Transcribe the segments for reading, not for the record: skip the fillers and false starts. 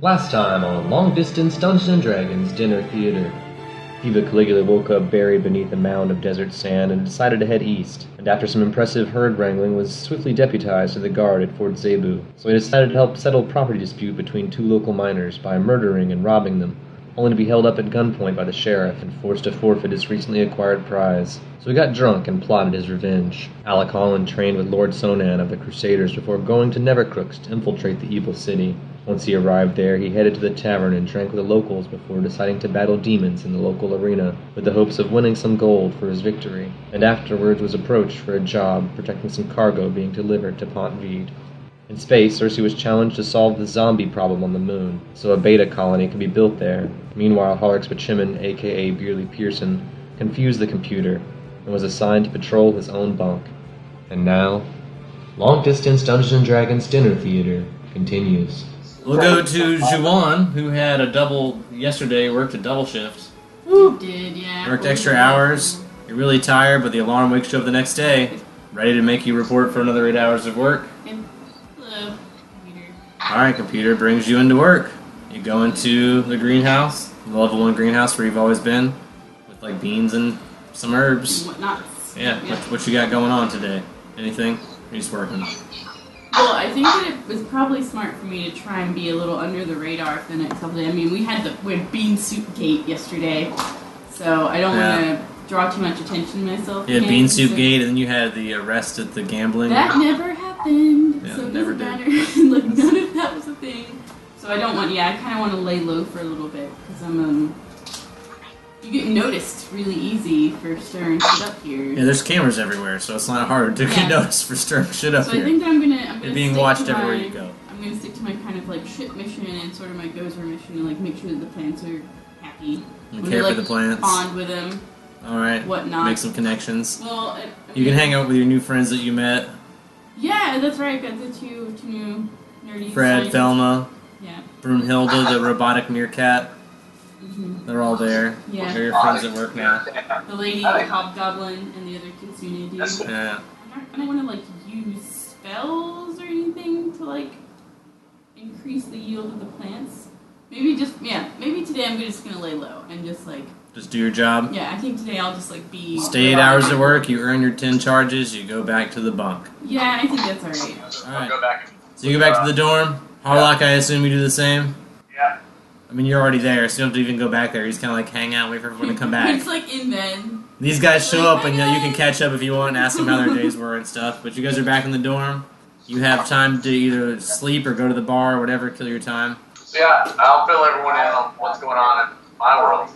Last time on Long Distance Dungeons & Dragons Dinner Theater. Eva Caligula woke up buried beneath a mound of desert sand and decided to head east, and after some impressive herd wrangling was swiftly deputized to the guard at Fort Zebu, so he decided to help settle a property dispute between two local miners by murdering and robbing them, only to be held up at gunpoint by the sheriff and forced to forfeit his recently acquired prize. So he got drunk and plotted his revenge. Alec Holland trained with Lord Sonan of the Crusaders before going to Nevercrooks to infiltrate the evil city. Once he arrived there, he headed to the tavern and drank with the locals before deciding to battle demons in the local arena, with the hopes of winning some gold for his victory, and afterwards was approached for a job protecting some cargo being delivered to Pont Vide. In space, Cersei was challenged to solve the zombie problem on the moon, so a beta colony could be built there. Meanwhile, Harlix Bachiman, aka Beerly Pearson, confused the computer, and was assigned to patrol his own bunk. And now, Long Distance Dungeons & Dragons Dinner Theater continues. We'll go to Juwan, who had worked a double shift. You did, yeah. Worked extra hours. You're really tired, but the alarm wakes you up the next day, ready to make you report for another 8 hours of work. Hello, computer. Alright, computer brings you into work. You go into the greenhouse, the level 1 greenhouse where you've always been, with like beans and some herbs. Whatnots. Yeah, what you got going on today? Anything? Or you just working? Well, I think that it was probably smart for me to try and be a little under the radar for the next couple days. I mean, we had Bean Soup Gate yesterday, so I don't want to draw too much attention to myself. Yeah, Bean Soup Gate, and then you had the arrest at the gambling. That never happened, Yeah, so it never doesn't did. matter. Like, none of that was a thing. So I don't want, I kind of want to lay low for a little bit, because you get noticed really easy for stirring shit up here. Yeah, there's cameras everywhere, so it's not hard to get noticed for stirring shit up So here. I think that I'm gonna You're being watched everywhere you go. I'm gonna stick to my kind of like ship mission and sort of my gozer mission and like make sure that the plants are happy. You care for the plants. Bond with them. Alright. Whatnot. Make some connections. Well, You can hang out with your new friends that you met. Yeah, that's right. I've got the two new nerdy Fred, scientists. Thelma, Yeah. Broomhilda, the robotic meerkat. Mm-hmm. They're all there. Yeah. They're your friends at work now. The lady, the hobgoblin, and the other Kitsune dude. Yeah. I don't want to like use spells or anything to like increase the yield of the plants. Maybe today I'm just gonna lay low and just like. Just do your job. Yeah, I think today I'll just like be. Stay 8 hours at work, you earn your 10 charges, you go back to the bunk. Yeah, I think that's alright. Alright. So you go back to the dorm. Harlock, I assume you do the same? Yeah. I mean, you're already there, so you don't have to even go back there. You just kind of like hang out and wait for everyone to come back. It's like in bed. These guys show up and you can catch up if you want and ask them how their days were and stuff. But you guys are back in the dorm. You have time to either sleep or go to the bar or whatever, kill your time. So yeah, I'll fill everyone in on what's going on in my world.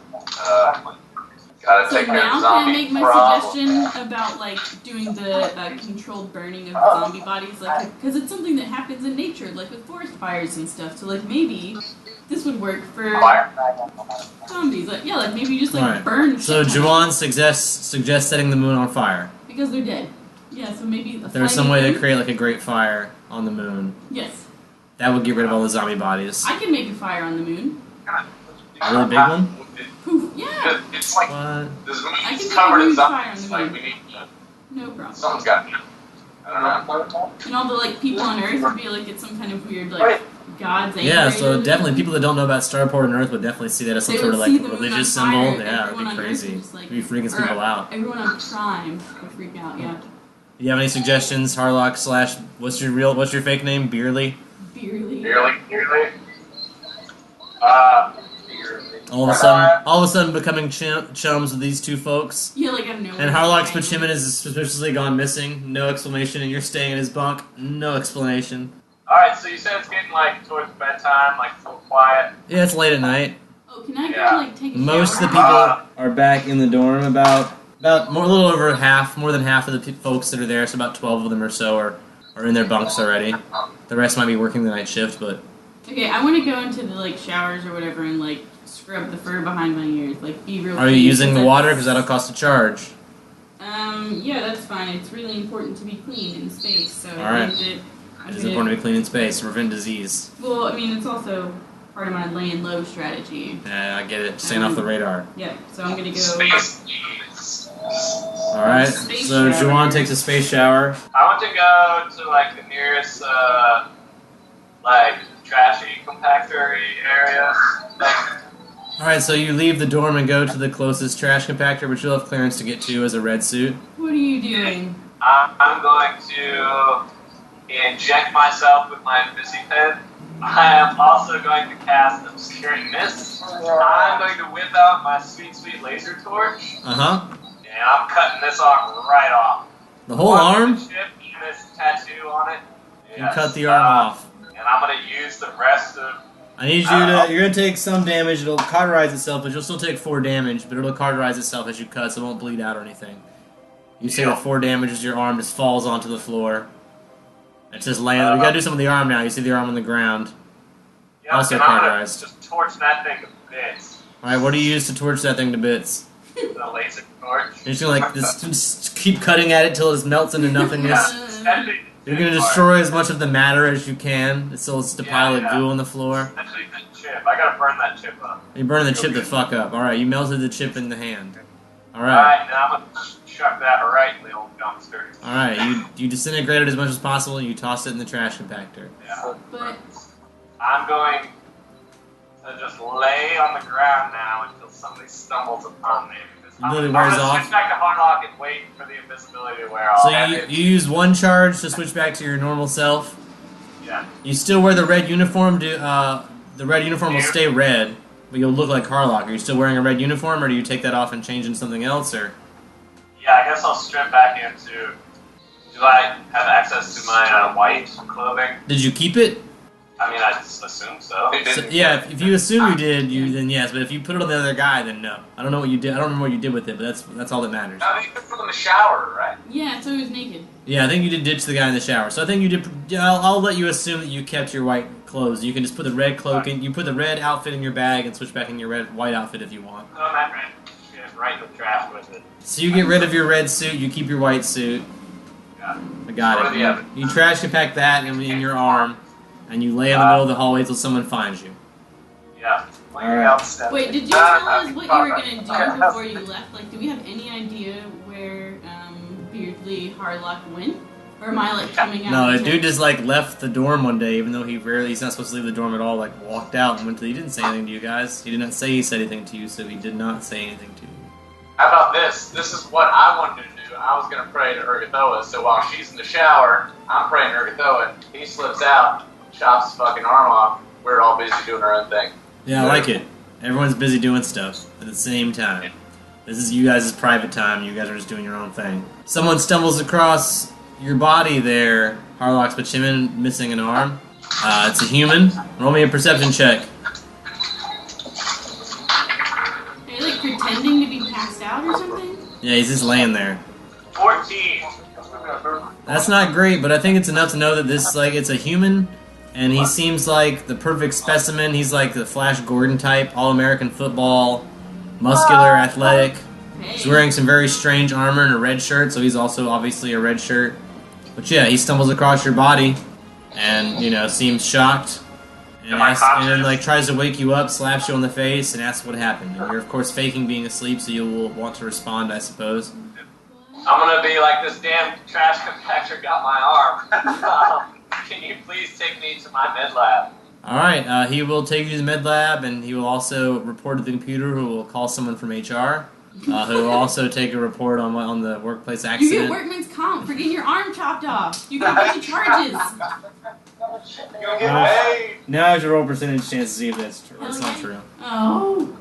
Gotta So take care of now the can I zombie make my problem. suggestion about like doing the controlled burning of zombie bodies, like because it's something that happens in nature, like with forest fires and stuff. So like maybe this would work for Fire. zombies. Like like maybe you just like Alright. burn. So shit Juwan suggests setting the moon on fire. because they're dead. Yeah, so maybe a There's some flaming way to moon? create like a great fire on the moon. Yes, That would get rid of all the zombie bodies. I can make a fire on the moon. A really big one? Poof. Yeah, It's like What? this I can moon's make covered a in huge fire on zombies. the Like moon. we need no problem. someone's got. I don't know. And all the like people on Earth would be like it's some kind of weird like God's anger. Yeah, so or definitely something. people that don't know about Starport and Earth would definitely see that as some They sort of would like see the moon religious on symbol. fire, Yeah, everyone that'd on be Earth crazy. would just, like- It'd be freaking some or people out. Everyone on Prime would freak out. Yeah, Do you have any suggestions, Harlock slash what's your fake name? Beerly? Beerly. Nearly. All of a sudden becoming chums with these two folks. Yeah, like I don't know. And Harlock's Pachiman is suspiciously gone missing. No explanation, and you're staying in his bunk. No explanation. Alright, so you said it's getting like towards bedtime, like so quiet. Yeah, it's late at night. Oh, can I go Yeah. like take a Most of the shower? people are back in the dorm. About a little over half, more than half of the folks that are there. So about 12 of them or so are in their bunks already. The rest might be working the night shift, but Okay, I want to go into the like showers or whatever and like scrub the fur behind my ears, like be real. are you clean, using the that's- water? Because that'll cost a charge. Yeah, that's fine. It's really important to be clean in space. So I Alright. think that It's important to be clean in space, prevent disease. Well, I mean, it's also part of my laying low strategy. Yeah, I get it. Staying off the radar. Yeah, so I'm gonna go. Space. Alright, Space so shower. Juwan takes a space shower. I want to go to like the nearest like trashy compactor area. Alright, so you leave the dorm and go to the closest trash compactor, which you'll have clearance to get to as a red suit. What are you doing? I'm going to inject myself with my Invisi-Pen. I am also going to cast Obscuring Mist. I'm going to whip out my sweet, sweet laser torch. Uh-huh. And I'm cutting this arm right off. The whole arm? The chip and this tattoo on it. You cut the arm off. And I'm going to use the rest of... I need you to... You're going to take some damage. It'll cauterize itself, but you'll still take 4 damage, but it'll cauterize itself as you cut, so it won't bleed out or anything. You say that 4 damage as your arm just falls onto the floor. It's just laying. We gotta do some of the arm now. You see the arm on the ground. Yeah, Also and I'm gonna cauterized. just torch that thing to bits. Alright, what do you use to torch that thing to bits? The laser torch. You're just gonna like just keep cutting at it till it melts into nothingness. You're gonna destroy as much of the matter as you can until it's a pile of goo on the floor. Especially the chip. I gotta burn that chip up. You're burning the chip the fuck up. Alright, you melted the chip in the hand. Alright. Alright, now I'm gonna chuck that right in the old dumpster. Alright, you disintegrate it as much as possible and you toss it in the trash compactor. Yeah. But I'm going to just lay on the ground now until somebody stumbles upon me. Ability I'm wears gonna off. switch back to Hardlock and wait for the invisibility to wear off. So you use 1 charge to switch back to your normal self. Yeah. You still wear the red uniform. The red uniform will stay red, but you'll look like Harlock. Are you still wearing a red uniform, or do you take that off and change into something else, or? Yeah, I guess I'll strip back into... Do I have access to my white clothing? Did you keep it? I mean, I assume so. Yeah, if you assume you did, then yes. But if you put it on the other guy, then no. I don't know what you did. I don't remember what you did with it, but that's all that matters. I think you put them in the shower, right? yeah, so he was naked. Yeah, I think you did ditch the guy in the shower. So I think you did. Yeah, I'll let you assume that you kept your white clothes. You can just put the red cloak in. You put the red outfit in your bag and switch back in your white outfit if you want. So that red shit right in the trash with it. So you get rid of your red suit. You keep your white suit. Yeah. I got it. You trash compact that in your arm. And you lay in the middle of the hallway till someone finds you. Yeah. Alright. Wait, did you tell us what you were gonna do before you left? Like, do we have any idea where Beardly Harlock went? Or am I like coming out? No, the dude just like left the dorm one day, even though he's not supposed to leave the dorm at all. Like walked out and went to. He didn't say anything to you guys. He did not say he said anything to you, so he did not say anything to you. How about this? This is what I wanted to do. I was gonna pray to Urgathoa, so while she's in the shower, I'm praying to Urgathoa. He slips out, chops his fucking arm off. We're all busy doing our own thing. Yeah, I like it. Everyone's busy doing stuff at the same time. This is you guys' private time. You guys are just doing your own thing. Someone stumbles across your body there, Harlock's Bachimin, missing an arm. It's a human. Roll me a perception check. Are you like pretending to be passed out or something? Yeah, he's just laying there. 14. That's not great, but I think it's enough to know that this, like, it's a human, and he seems like the perfect specimen. He's like the Flash Gordon type, all-American football, muscular, athletic. Hey. He's wearing some very strange armor and a red shirt, so he's also obviously a red shirt. But yeah, he stumbles across your body, and, you know, seems shocked, and then, like, tries to wake you up, slaps you on the face, and asks what happened. And you're, of course, faking being asleep, so you will want to respond, I suppose. I'm gonna be like, this damn trash compactor got my arm. Can you please take me to my med lab? Alright, he will take you to the med lab, and he will also report to the computer, who will call someone from HR, who will also take a report on the workplace You accident. get workman's comp for getting your arm chopped off. You get a bunch of charges. You'll get paid. Now I have to roll percentage chance to see if that's true. That's not true. Oh,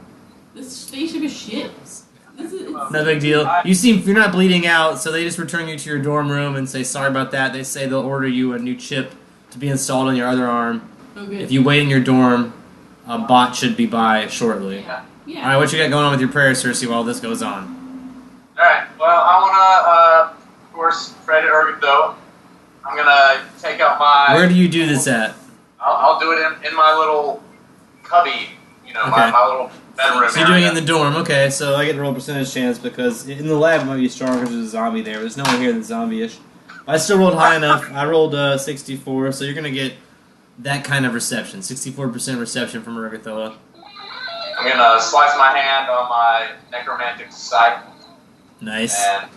this spaceship is shit. No big deal. You're not bleeding out, so they just return you to your dorm room and say sorry about that. They say they'll order you a new chip to be installed on your other arm. Oh, good. If you wait in your dorm, a bot should be by shortly. Yeah. Alright, what you got going on with your prayers, Cersei, while this goes on? Alright, well, I wanna, of course, pray to Urgathoa. I'm gonna take out my... Where do you do this at? I'll do it in my little cubby, you know, Okay. my little bedroom So you're doing it area. in the dorm, okay, so I get to roll percentage chance because in the lab it might be stronger because there's a zombie there. There's no one here that's zombie-ish. I still rolled high enough. I rolled 64, so you're going to get that kind of reception. 64% reception from Urgathoa. I'm gonna slice my hand on my necromantic sight Nice. and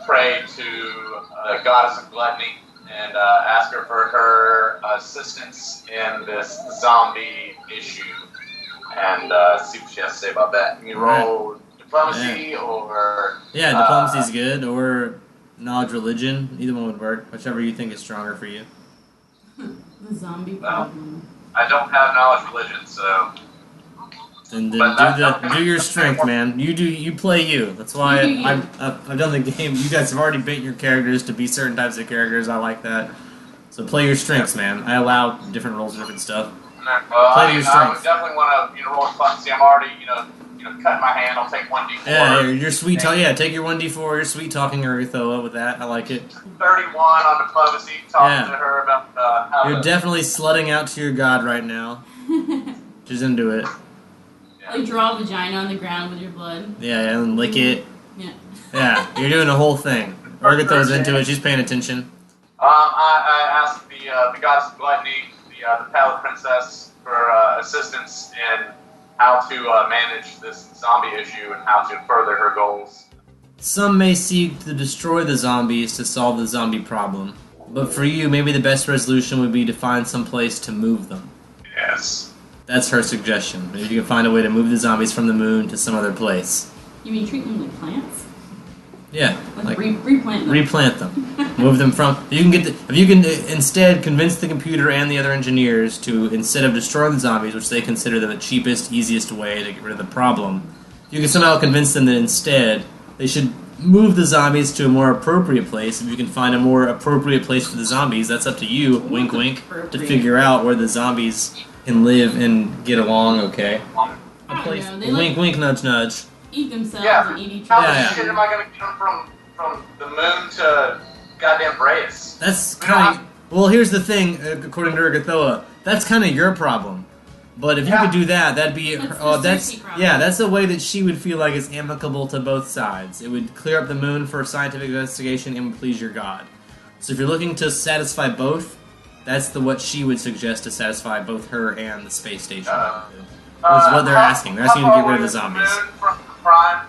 pray to the goddess of gluttony and ask her for her assistance in this zombie issue, and see what she has to say about that. Can you roll diplomacy or? Yeah, diplomacy's good, or knowledge religion. Either one would work. Whichever you think is stronger for you. The zombie problem. I don't have knowledge religion, so. Then do your strength, man. You play you. That's why I've done the game. You guys have already bait your characters to be certain types of characters. I like that. So play your strengths, man. I allow different roles for different stuff. Well, Play to your I would strengths. definitely want to roll diplomacy. I'm already cutting my hand. I'll take 1d4. Yeah, you're sweet. Take your 1d4. You're sweet talking Arethoa with that. I like it. 31 on diplomacy. Talking to her about how. You're definitely slutting out to your god right now. She's into it. Like draw a vagina on the ground with your blood. Yeah, and lick it. Yeah. Yeah, you're doing a whole thing. Arethoa's into it. She's paying attention. I asked the goddess of gluttony, the Pallid Princess, for assistance in how to manage this zombie issue and how to further her goals. Some may seek to destroy the zombies to solve the zombie problem, but for you, maybe the best resolution would be to find some place to move them. Yes. That's her suggestion. Maybe you can find a way to move the zombies from the moon to some other place. You mean treat them like plants? Yeah, Like replant them. replant them. Move them from. If you can instead convince the computer and the other engineers to, instead of destroying the zombies, which they consider the cheapest, easiest way to get rid of the problem, you can somehow convince them that instead they should move the zombies to a more appropriate place. If you can find a more appropriate place for the zombies, that's up to you, wink wink, to figure out where the zombies can live and get along okay. A place, wink wink, nudge nudge. Eat themselves and eat each How other. the shit am I going to get them from the moon to goddamn Reyes? That's kind of... Well, here's the thing, according to Urgathoa, that's kind of your problem. But if you could do that, that'd be... That's a way that she would feel like it's amicable to both sides. It would clear up the moon for scientific investigation and would please your god. So if you're looking to satisfy both, that's what she would suggest to satisfy both her and the space station. That's what they're asking. They're asking you to get rid of the zombies. Prime?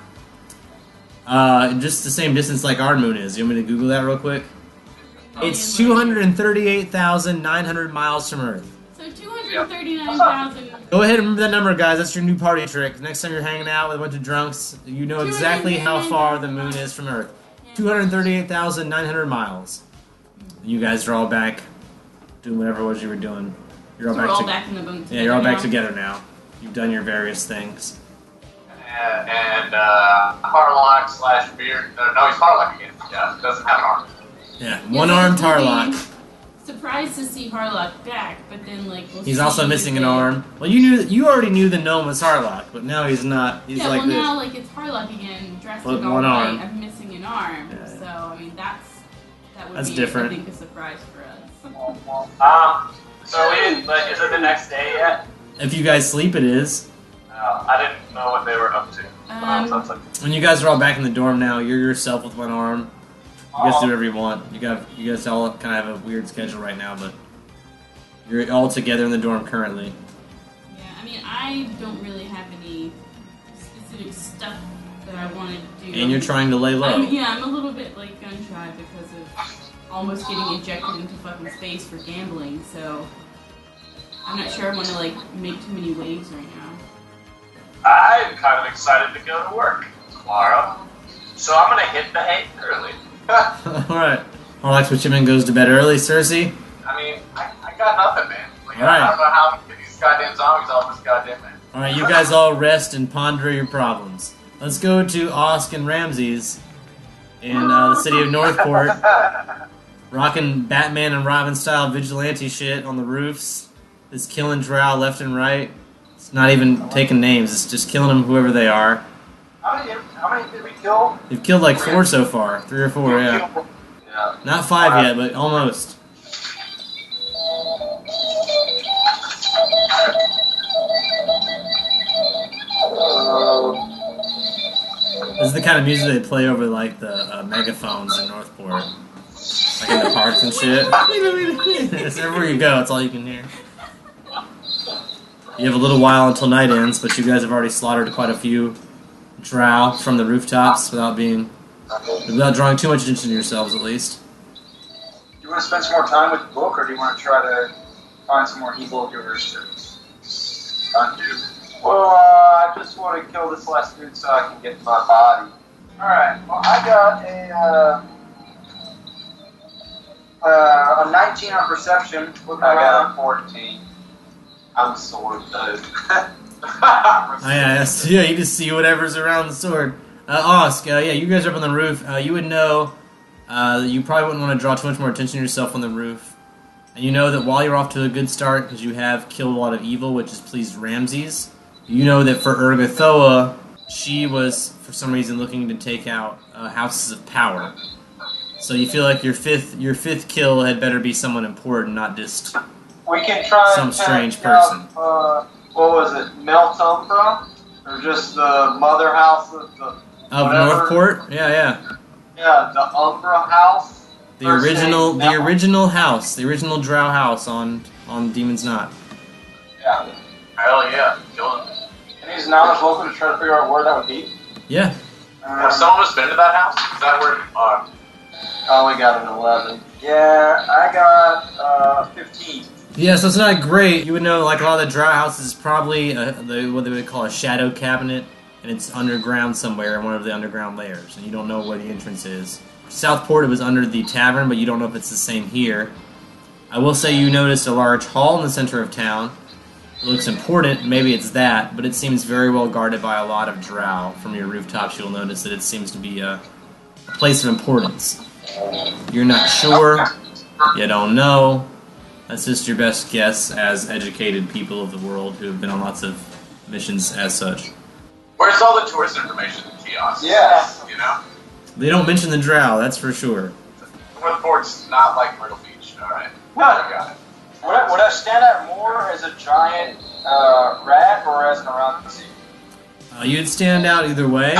Just the same distance like our moon is. You want me to Google that real quick? It's 238,900 miles from Earth. So 239,000. Go ahead and remember that number, guys. That's your new party trick. Next time you're hanging out with a bunch of drunks, you know exactly how far the moon is from Earth. 238,900 miles. You guys are all back doing whatever it was you were doing. You're all back in the boat together. Yeah, you're all back together now. You've done your various things. And Harlock / Beard. No, he's Harlock again. Yeah, doesn't have an arm. Yeah, one-armed Harlock. Surprised to see Harlock back, but then he's also missing an arm. Well, you already knew the gnome was Harlock, but now he's not. He's like this. Now it's Harlock again, dressed with in all one white. arm. I'm missing an arm, Yeah. so I mean that would be different. I think a surprise for us. So is it the next day yet? If you guys sleep, it is. I didn't know what they were up to. When you guys are all back in the dorm now, you're yourself with one arm. You guys do whatever you want. You guys all kind of have a weird schedule right now, but you're all together in the dorm currently. Yeah, I mean, I don't really have any specific stuff that I want to do. And you're trying to lay low. I'm a little bit gun shy because of almost getting ejected into fucking space for gambling. So I'm not sure I want to make too many waves right now. I'm kind of excited to go to work tomorrow, so I'm gonna hit the hay early. Alright. Harlock Switchman goes to bed early. Cersei? I mean, I got nothing, man. Alright. I don't know how to get these goddamn zombies off this goddamn man. Alright, you guys all rest and ponder your problems. Let's go to Osk and Ramses in the city of Northport. Rocking Batman and Robin style vigilante shit on the roofs. It's killing Drow left and right. It's not even taking names, it's just killing them whoever they are. How many did we kill? You've killed 4 so far. 3 or 4, yeah. Not 5 yet, but almost. This is the kind of music they play over the megaphones in Northport. In the parks and shit. It's everywhere you go, it's all you can hear. You have a little while until night ends, but you guys have already slaughtered quite a few drow from the rooftops without drawing too much attention to yourselves, at least. Do want to spend some more time with the book, or do you want to try to find some more evil givers to undo? Well, I just want to kill this last dude so I can get to my body. Alright, well, I got a 19 on perception. I got a 14. I'm sword though. Yeah, you just see whatever's around the sword. Osk, yeah, you guys are up on the roof. You would know, you probably wouldn't want to draw too much more attention to yourself on the roof. And you know that while you're off to a good start, because you have killed a lot of evil, which has pleased Ramses, you know that for Urgathoa, she was, for some reason, looking to take out houses of power. So you feel like your fifth kill had better be someone important, not just we can try some strange person. What was it, Meltumbra? Or just the mother house of the... Of Northport? Yeah. Yeah, the Umbra house. The original house, the original Drow house on Demon's Knot. Yeah. Hell yeah, kill him. And he's knowledge local to try to figure out where that would be. Yeah. Have some of us been to that house? Is that where? Oh, we got an 11. Yeah, I got 15. Yeah, so it's not great. You would know, like, a lot of the Drow houses is probably what they would call a shadow cabinet, and it's underground somewhere in one of the underground layers, and you don't know where the entrance is. Southport, it was under the tavern, but you don't know if it's the same here. I will say you noticed a large hall in the center of town. It looks important, maybe it's that, but it seems very well guarded by a lot of Drow. From your rooftops, you'll notice that it seems to be a place of importance. You're not sure, you don't know. That's just your best guess as educated people of the world who have been on lots of missions as such. Where's all the tourist information kiosks? Yeah. You know? They don't mention the Drow, that's for sure. Northport's not like Myrtle Beach, alright. I got it. Would I stand out more as a giant rat or as an Aranzi? You'd stand out either way.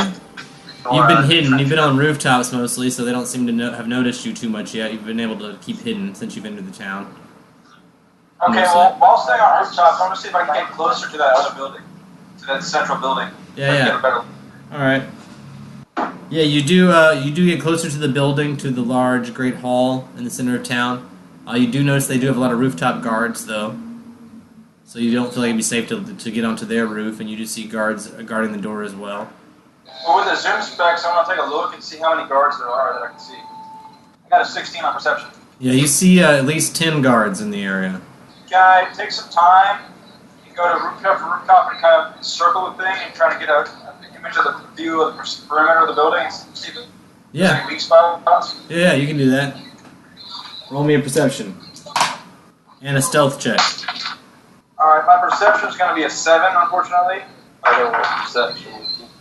You've been hidden. You've been on rooftops mostly, so they don't seem to have noticed you too much yet. You've been able to keep hidden since you've entered the town. Okay, well, while staying on rooftops, I want to see if I can get closer to that other building, to that central building. Yeah. All right. Yeah, you do get closer to the building, to the large great hall in the center of town. You do notice they do have a lot of rooftop guards, though. So you don't feel like it'd be safe to get onto their roof, and you do see guards guarding the door as well. Well, with the zoom specs, I want to take a look and see how many guards there are that I can see. I got a 16 on perception. Yeah, you see at least 10 guards in the area. Guy, take some time. You go to rooftop to rooftop and kind of circle the thing and try to get an image of the view of the perimeter of the building and see if there's any weak spots. Yeah, you can do that. Roll me a perception. And a stealth check. Alright, my perception is going to be a 7, unfortunately. I don't want perception.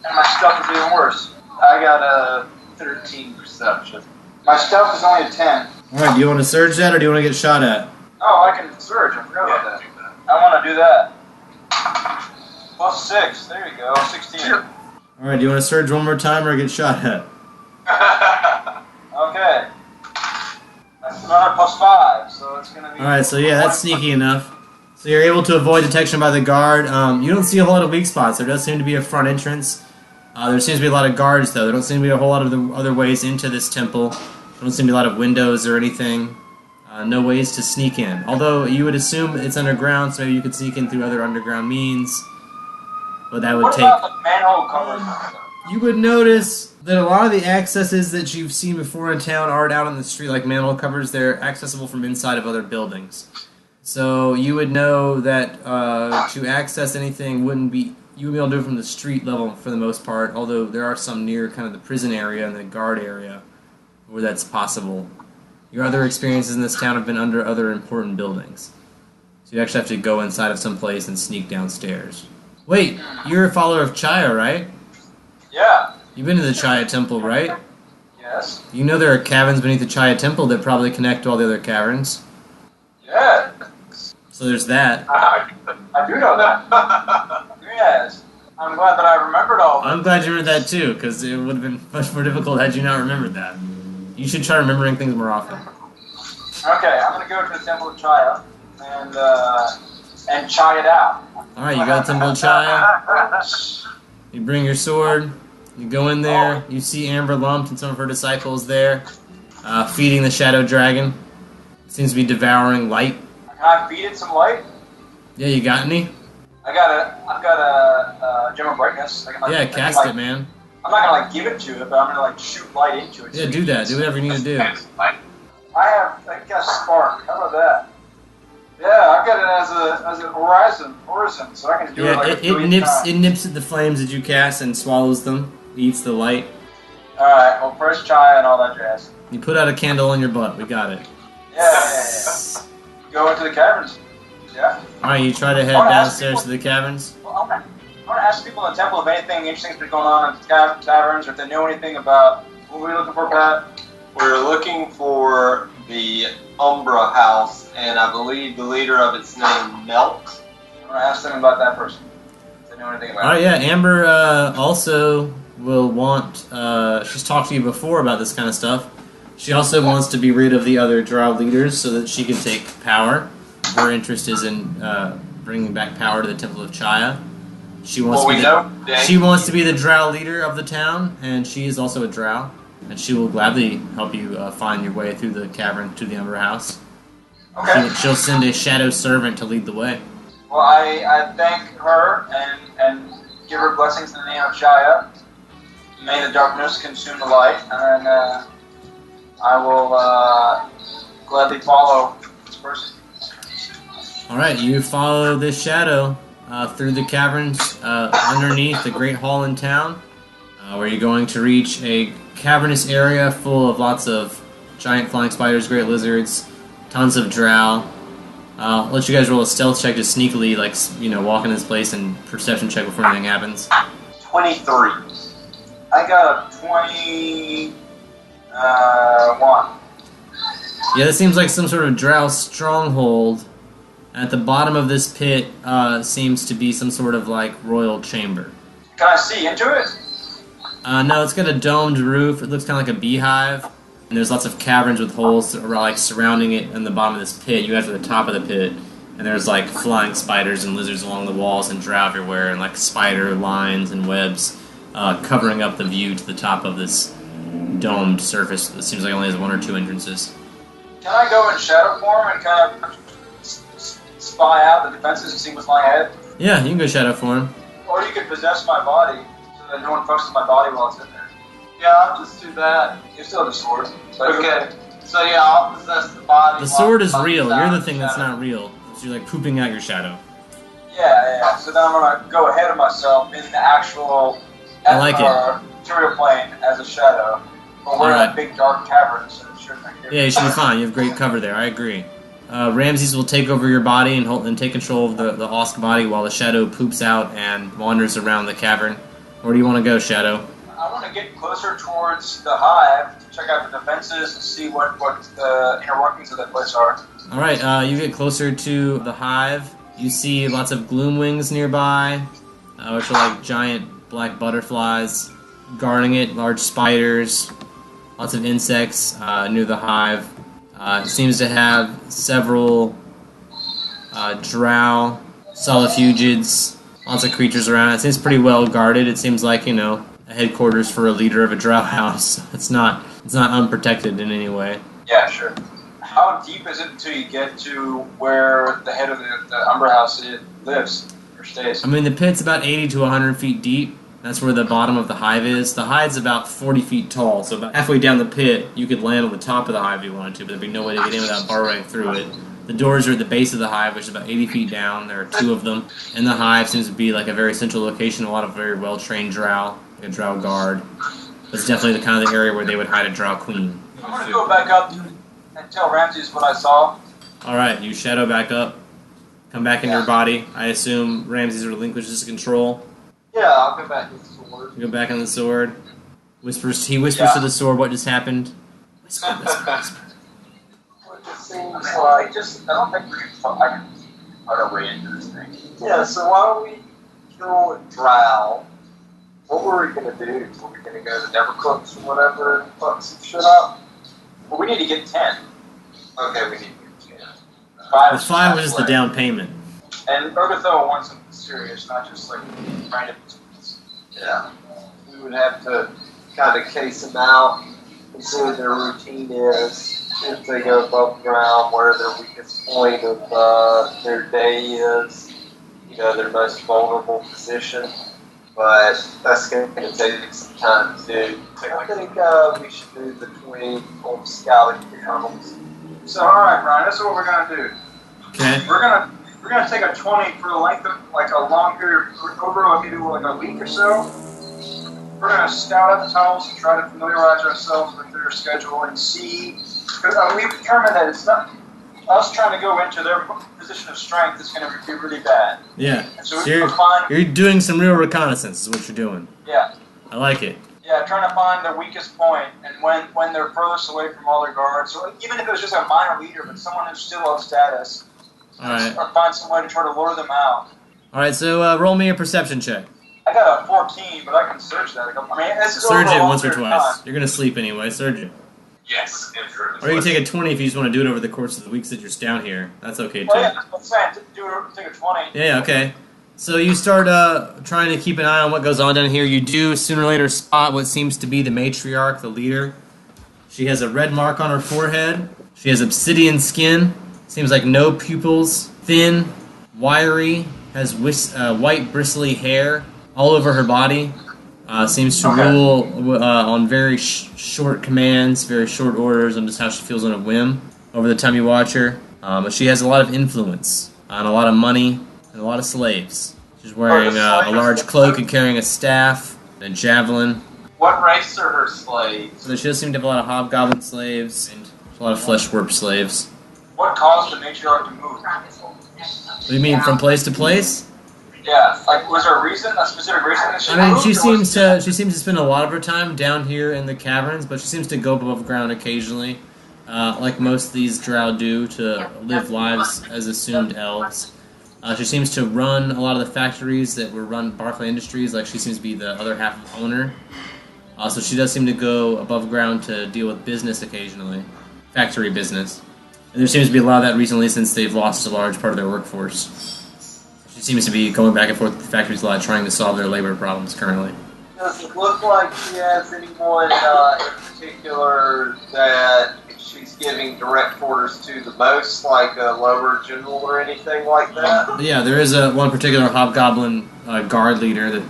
And my stealth is even worse. I got a 13 perception. My stealth is only a 10. Alright, do you want to surge that or do you want to get shot at? Oh, I can surge. I forgot about that. I want to do that. Plus 6. There you go. 16. Alright, do you want to surge one more time or get shot at? Okay. That's another plus 5, so it's going to be... Alright, so yeah, that's sneaky enough. So you're able to avoid detection by the guard. You don't see a whole lot of weak spots. There does seem to be a front entrance. There seems to be a lot of guards, though. There don't seem to be a whole lot of the other ways into this temple. There don't seem to be a lot of windows or anything. No ways to sneak in. Although you would assume it's underground, so maybe you could sneak in through other underground means. But that would What take... about the manhole covers? You would notice that a lot of the accesses that you've seen before in town aren't out on the street like manhole covers. They're accessible from inside of other buildings. So you would know that to access anything you wouldn't be able to do it from the street level for the most part, although there are some near kind of the prison area and the guard area where that's possible. Your other experiences in this town have been under other important buildings. So you actually have to go inside of some place and sneak downstairs. Wait, you're a follower of Chaya, right? Yeah. You've been to the Chaya Temple, right? Yes. You know there are caverns beneath the Chaya Temple that probably connect to all the other caverns. Yeah. So there's that. I do know that. Yes. I'm glad that I remembered all that. I'm glad you remembered that too, because it would have been much more difficult had you not remembered that. You should try remembering things more often. Okay, I'm gonna go to the Temple of Chaya and chai it out. Alright, you got Temple of Chaya. You bring your sword. You go in there. You see Amber Lumped and some of her disciples there, feeding the shadow dragon. Seems to be devouring light. Can I feed it some light? Yeah, you got any? I've got a gem of brightness. Yeah, cast it, man. I'm not gonna give it to it, but I'm gonna shoot light into it. Yeah, do that. Do whatever you need to do. I got spark. How about that? Yeah, I've got it as an horizon, so I can do it it nips at the flames that you cast and swallows them. Eats the light. All right, well, fresh chai and all that jazz. You put out a candle in your butt. We got it. Yeah. Go into the caverns. Yeah. All right, you try to head downstairs to the caverns. Well, I want to ask people in the temple if anything interesting's been going on in the taverns, or if they know anything about what we're looking for, Pat. We're looking for the Umbra House, and I believe the leader of it's named Melt. I'm going to ask them about that person. If they know anything about it. All right, yeah. Amber also will want. She's talked to you before about this kind of stuff. She also wants to be rid of the other Drow leaders so that she can take power. Her interest is in bringing back power to the Temple of Chaya. She wants to be the Drow leader of the town, and she is also a Drow. And she will gladly help you find your way through the cavern to the Umbra House. Okay. She'll send a shadow servant to lead the way. Well, I thank her and give her blessings in the name of Chaya. May the darkness consume the light, and I will gladly follow this person. Alright, you follow this shadow through the caverns underneath the Great Hall in town, where you're going to reach a cavernous area full of lots of giant flying spiders, great lizards, tons of drow. Let you guys roll a stealth check to sneakily, walk in this place and perception check before anything happens. 23. I got a 21. Yeah, this seems like some sort of drow stronghold. At the bottom of this pit seems to be some sort of royal chamber. Can I see into it? No, it's got a domed roof. It looks kind of like a beehive. And there's lots of caverns with holes surrounding it in the bottom of this pit. You guys are at the top of the pit. And there's flying spiders and lizards along the walls and drow everywhere. And spider lines and webs covering up the view to the top of this domed surface that seems like it only has one or two entrances. Can I go in shadow form and kind of spy out the defenses and see what's lying ahead? Yeah, you can go shadow form. Or you could possess my body so that no one fucks with my body while it's in there. Yeah, I'll just do that. You still have the sword. Okay. So yeah, I'll possess the body. The sword is real. You're the thing that's not real. So you're pooping out your shadow. Yeah. So then I'm gonna go ahead of myself in the actual material plane as a shadow. But we're in a big dark cavern, so it shouldn't make Yeah, you should be fine. You have great cover there. I agree. Ramses will take over your body and take control of the Osk body while the shadow poops out and wanders around the cavern. Where do you want to go, Shadow? I want to get closer towards the hive to check out the defenses and see what the inner workings of that place are. Alright, you get closer to the hive. You see lots of gloom wings nearby, which are giant black butterflies guarding it, large spiders, lots of insects near the hive. It seems to have several drow, solifugids, lots of creatures around it. It seems pretty well guarded. It seems like, a headquarters for a leader of a drow house. It's not unprotected in any way. Yeah, sure. How deep is it until you get to where the head of the Umbra House lives or stays? I mean, the pit's about 80 to 100 feet deep. That's where the bottom of the hive is. The hive's about 40 feet tall, so about halfway down the pit, you could land on the top of the hive if you wanted to, but there'd be no way to get in without burrowing through it. The doors are at the base of the hive, which is about 80 feet down. There are two of them. And the hive seems to be a very central location, a lot of very well-trained drow, a drow guard. It's definitely the kind of the area where they would hide a drow queen. I'm going to go back up and tell Ramses what I saw. Alright, you shadow back up. Come back in your body. I assume Ramses relinquishes control. Yeah, I'll go back in the sword. You go back in the sword. He whispers to the sword what just happened. Whisper. It just seems like I don't think we can find our way into this thing. Yeah, so why don't we kill Drow? What were we going to do? Were we going to go to Nevercooks or whatever and fuck some shit up? Well, we need to get 10. Okay, we need to get 10. The 5 was just the down payment. And Urgatho wants something serious, not just random. Yeah. We would have to kind of case them out and see what their routine is. if they go above ground where their weakest point of their day is, their most vulnerable position. But that's going to take some time to do. I think we should do the 20 on scouting tunnels. So, alright, Brian, this is what we're going to do. Okay. We're gonna take a 20 for the length of, like, a long period, over maybe like a week or so. We're going to scout out the tunnels and try to familiarize ourselves with their schedule and see, because we've determined that it's not, us trying to go into their position of strength is going to be really bad. Yeah. And so you're doing some real reconnaissance is what you're doing. Yeah. I like it. Yeah, trying to find their weakest point, and when they're furthest away from all their guards, or even if it was just a minor leader, but someone who's still of status, Alright. or find some way to try to lure them out. Alright, so roll me a perception check. I got a 14, but I can search that. I mean, this is Surge over it a long once or period of twice. time. You're going to sleep anyway. Surge it. Yes. Or you can take a 20 if you just want to do it over the course of the weeks that you're down here. That's okay, too. Oh yeah, let's say take a 20. Yeah, okay. So you start trying to keep an eye on what goes on down here. You do sooner or later spot what seems to be the matriarch, the leader. She has a red mark on her forehead. She has obsidian skin. Seems like no pupils. Thin, wiry, has white bristly hair all over her body. Seems to rule on very short commands, very short orders, on just how she feels on a whim over the time you watch her. But she has a lot of influence and a lot of money and a lot of slaves. She's wearing a large cloak and carrying a staff and a javelin. What race are her slaves? So she does seem to have a lot of hobgoblin slaves and a lot of flesh warp slaves. What caused the matriarch to move? What do you mean, from place to place? Yeah, like, was there a reason, a specific reason that she I mean, moved? she seems to spend a lot of her time down here in the caverns, but she seems to go above ground occasionally, like most of these drow do, to live lives as assumed elves. She seems to run a lot of the factories that were run Barclay Industries, like she seems to be the other half of owner. So she does seem to go above ground to deal with business occasionally, factory business. And there seems to be a lot of that recently since they've lost a large part of their workforce. She seems to be going back and forth with the factories a lot, trying to solve their labor problems currently. Does it look like she has anyone in particular that she's giving direct orders to the most, like a lower general or anything like that? Yeah, there is one particular hobgoblin guard leader that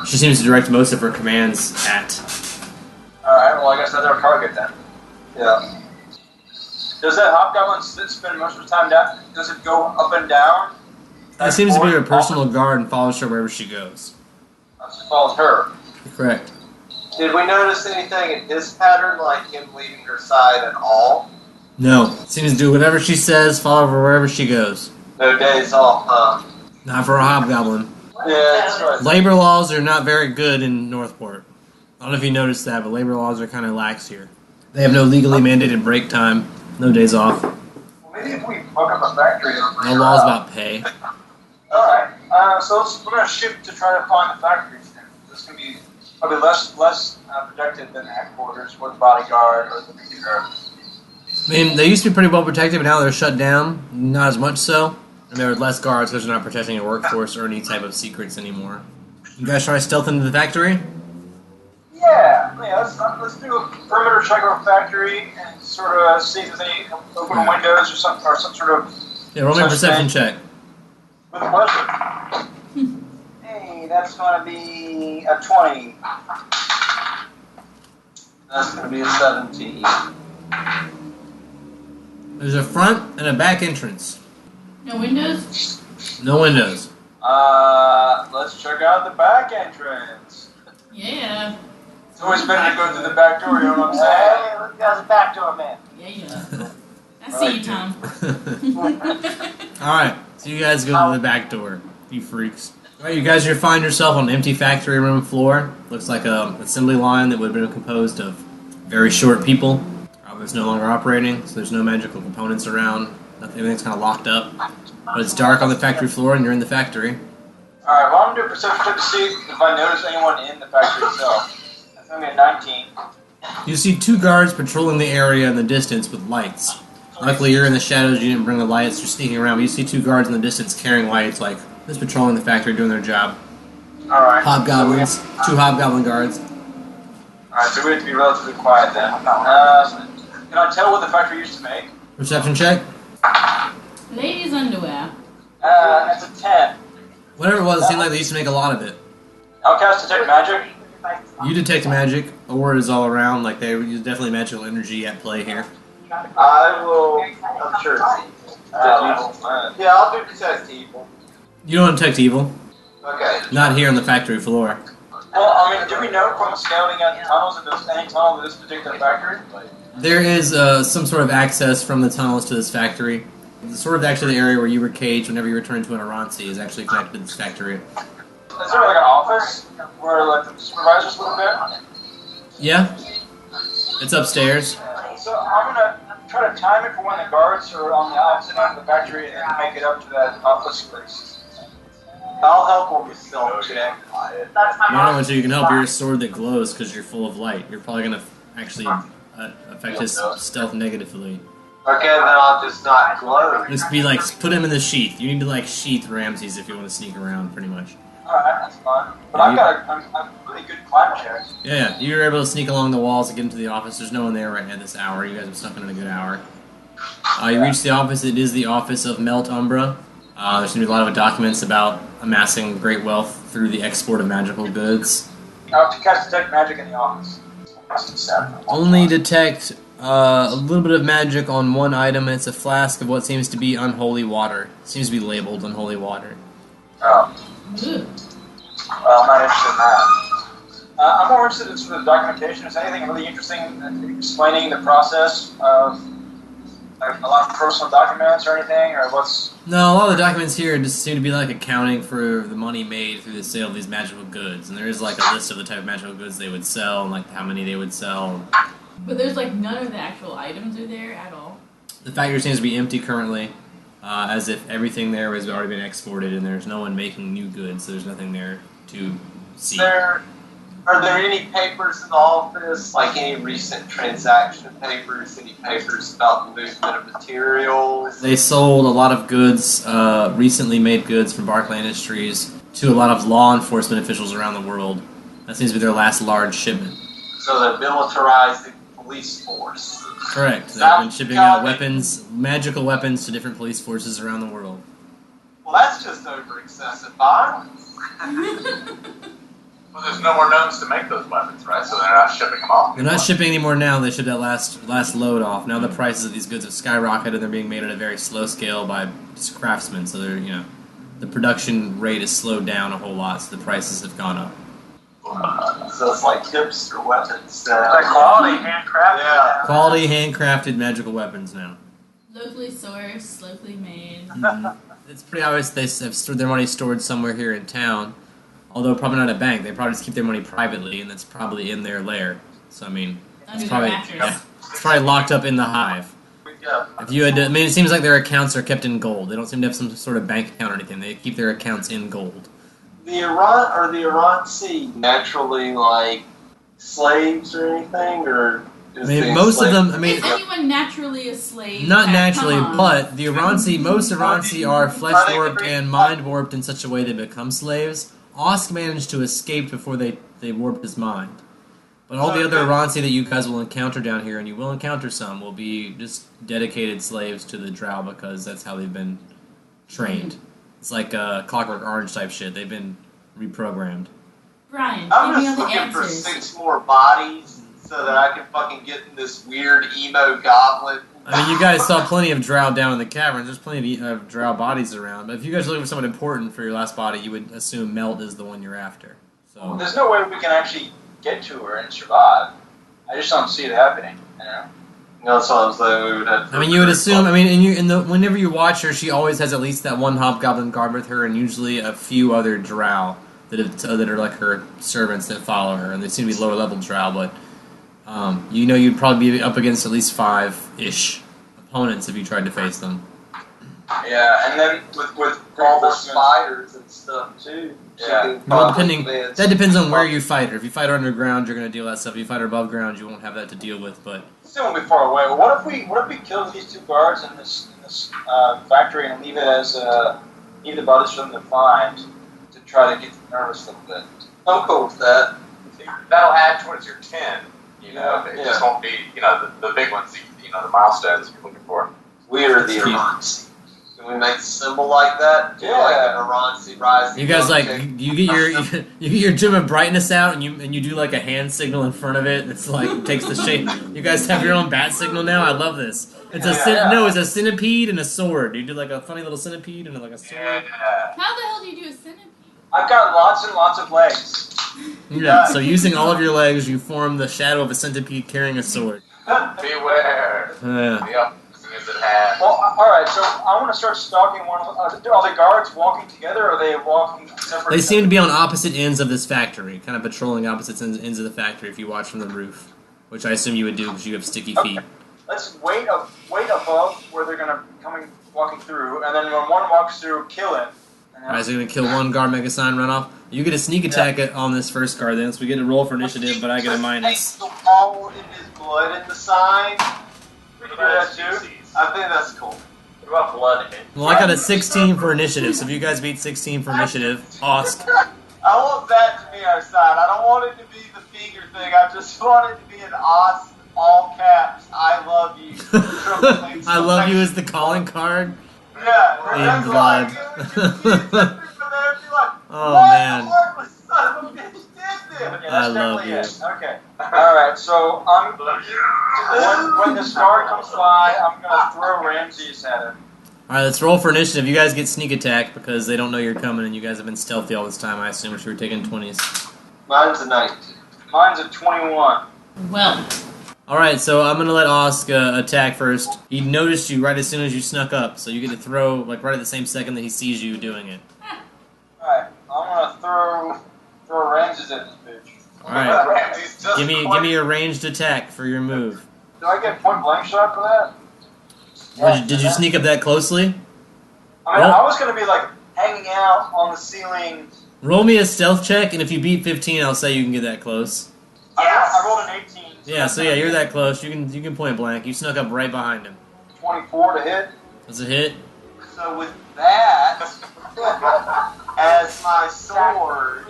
she seems to direct most of her commands at. Alright, well, I guess that's our target then. Yeah. Does that hobgoblin spend most of the time down? Does it go up and down? It seems to be her personal guard and follows her wherever she goes. It follows her. Correct. Did we notice anything in his pattern, like him leaving her side at all? No. Seems to do whatever she says, follow her wherever she goes. No days off, huh? Not for a hobgoblin. Yeah, that's right. Labor laws are not very good in Northport. I don't know if you noticed that, but labor laws are kind of lax here. They have no legally mandated break time, no days off, Well, maybe if we fuck up a factory... no laws about pay. Alright, so we're going to shoot to try to find the factories then. This can be probably less protected than the headquarters or the bodyguard or the leader. I mean, they used to be pretty well protected, but now they're shut down. Not as much so. And there are less guards because they're not protecting a workforce or any type of secrets anymore. You guys try to stealth into the factory? Yeah, let's do a perimeter check of a factory and sort of see if there's any open windows or some sort of... Yeah, roll me a perception check. With pleasure. Hey, that's going to be a 20. That's going to be a 17. There's a front and a back entrance. No windows? No windows. Let's check out the back entrance. Yeah. It's always better to go through the back door, you know what I'm saying? Hey, look, guys, the back door, man. Yeah. I see you, Tom. Alright, so you guys go to the back door, you freaks. Alright, you guys find yourself on an empty factory room floor. Looks like an assembly line that would have been composed of very short people. It's no longer operating, so there's no magical components around. Everything's kind of locked up. But it's dark on the factory floor, and you're in the factory. Alright, well, I'm going to do a perception check to see if I notice anyone in the factory itself. That's going to be a 19. You see two guards patrolling the area in the distance with lights. Luckily, you're in the shadows, you didn't bring the lights, you're sneaking around, but you see two guards in the distance carrying lights, like, just patrolling the factory, doing their job. Alright. Hobgoblins. Two hobgoblin guards. Alright, so we have to be relatively quiet then. Can I tell what the factory used to make? Perception check. Ladies' underwear. That's a 10. Whatever it was, it seemed like they used to make a lot of it. I'll cast Detect Magic. You detect magic. Aura is all around. Like there's definitely magical energy at play here. I will. I'm sure it's evil. Yeah, I'll do detect evil. You don't detect evil. Okay. Not here on the factory floor. Well, I mean, do we know from scouting out the tunnels if there's any tunnel to this particular factory? There is some sort of access from the tunnels to this factory. It's sort of actually the area where you were caged whenever you returned to an Aransi is actually connected to this factory. Is there like an office where like the supervisors live there? Yeah. It's upstairs. So I'm gonna try to time it for when the guards are on the opposite end of the factory and then make it up to that office space. I'll help when we stealth check. Not only so you can help, you're a sword that glows because you're full of light. You're probably going to actually affect his stealth negatively. Okay, then I'll just not glow. Just be like, put him in the sheath. You need to like sheath Ramses if you want to sneak around, pretty much. Alright, that's fine. But I've got a really good climb check. Yeah, you're able to sneak along the walls and get into the office. There's no one there right now this hour. You guys have snuck in a good hour. You reach the office. It is the office of Melt Umbra. There's going to be a lot of documents about amassing great wealth through the export of magical goods. I have to cast Detect Magic in the office. Only detect a little bit of magic on one item. It's a flask of what seems to be unholy water. It seems to be labeled unholy water. Oh. Ugh. Well, I'm not interested in that. I'm more interested in sort of documentation. Is there anything really interesting in explaining the process of like, a lot of personal documents or anything, or what's... No, a lot of the documents here just seem to be like accounting for the money made through the sale of these magical goods. And there is like a list of the type of magical goods they would sell and like how many they would sell. But there's like none of the actual items are there at all. The factory seems to be empty currently, as if everything there has already been exported and there's no one making new goods, so there's nothing there to see. Are there any papers in the office, like any recent transaction papers, any papers about the movement of materials? They sold a lot of goods, recently made goods from Barclay Industries, to a lot of law enforcement officials around the world. That seems to be their last large shipment. So they're militarized the police force. Correct. They've been shipping out weapons, magical weapons, to different police forces around the world. Well, that's just over excessive violence. Well, there's no more gnomes to make those weapons, right? So they're not shipping them off. They're not shipping anymore now. They shipped that last load off. Now the prices of these goods have skyrocketed, and they're being made at a very slow scale by just craftsmen. So they're, the production rate is slowed down a whole lot. So the prices have gone up. So it's like hipster weapons. like quality, handcrafted. Yeah. Quality handcrafted magical weapons now. Locally sourced, locally made. It's pretty obvious they have their money stored somewhere here in town. Although probably not a bank, they probably just keep their money privately, and that's probably in their lair. So I mean, Under it's their probably mattress. it's probably locked up in the hive. If you had, it seems like their accounts are kept in gold. They don't seem to have some sort of bank account or anything. They keep their accounts in gold. The Aransi naturally like slaves or anything, or is Most of them. Is anyone naturally a slave? Not Come naturally, on. but the Aransi, most Aransi are flesh warped and mind warped in such a way they become slaves. Osk managed to escape before they warped his mind. But all the other Aransi that you guys will encounter down here, and you will encounter some, will be just dedicated slaves to the Drow because that's how they've been trained. It's like Clockwork Orange type shit. They've been reprogrammed. Brian, I'm give me just all the looking for answers. 6 more bodies so that I can fucking get in this weird emo goblin. I mean, you guys saw plenty of Drow down in the caverns. There's plenty of Drow bodies around. But if you guys are looking for someone important for your last body, you would assume Melt is the one you're after. So There's no way we can actually get to her and survive. I just don't see it happening, That's what I'm saying. We would have to you would assume. Whenever you watch her, she always has at least that one hobgoblin guard with her, and usually a few other Drow that are like her servants that follow her, and they seem to be lower level Drow, but. You'd probably be up against at least 5-ish opponents if you tried to face them. Yeah, and then with all the spiders and stuff too. Yeah. Well, that depends on where you fight her. If you fight her underground, you're going to deal with that stuff. If you fight her above ground, you won't have that to deal with. But still won't be far away. Well, what if we kill these 2 guards in this factory and leave the bodies for them to find to try to get them nervous a little bit? I'm cool with that. That'll add towards your 10. It Yeah. just won't be, the big ones. the milestones you're looking for. We are the Iranzi. Can we make a symbol like that? Do like an Iranzi rising? You guys like you get your gem of brightness out and you do like a hand signal in front of it. It's like takes the shape. You guys have your own bat signal now. I love this. It's it's a centipede and a sword. You do like a funny little centipede and like a sword. Yeah. How the hell do you do a centipede? I've got lots and lots of legs. Yeah. So using all of your legs, you form the shadow of a centipede carrying a sword. Beware. Yeah. Well, alright, so I want to start stalking one of are the guards walking together, or are they walking separate? They seem to be on opposite ends of this factory, kind of patrolling opposite ends of the factory if you watch from the roof, which I assume you would do because you have sticky feet. Okay. Let's wait above where they're going to be walking through, and then when one walks through, kill him. Alright, so you're going to kill one guard, make a sign, run off. You get a sneak attack on this first guard then, so we get a roll for initiative, but I get a minus. The wall in his blood in the sign. We can do that too. I think that's cool. What about blood in it? Well, I got a 16 for initiative, so if you guys beat 16 for initiative, Osk. I want that to be our sign. I don't want it to be the finger thing. I just want it to be an awesome, all caps, I love you. I love you as the calling card. Yeah. In blood. Oh, man. I love you. Okay. Alright, so when this guard comes by, I'm going to throw Ramses at him. Alright, let's roll for initiative. You guys get sneak attack because they don't know you're coming and you guys have been stealthy all this time, I assume, which you were taking 20s. Mine's a 19. Mine's a 21. Well, Alright, so I'm going to let Osk attack first. He noticed you right as soon as you snuck up, so you get to throw like right at the same second that he sees you doing it. Alright, I'm going to throw Ramses at this bitch. Alright, give me a ranged attack for your move. Do I get point blank shot for that? Did you sneak up that closely? I mean, I was going to be like hanging out on the ceiling. Roll me a stealth check, and if you beat 15, I'll say you can get that close. I rolled an 18. Yeah, so yeah, you're that close. You can point blank. You snuck up right behind him. 24 to hit. That's a hit. So with that, as my sword,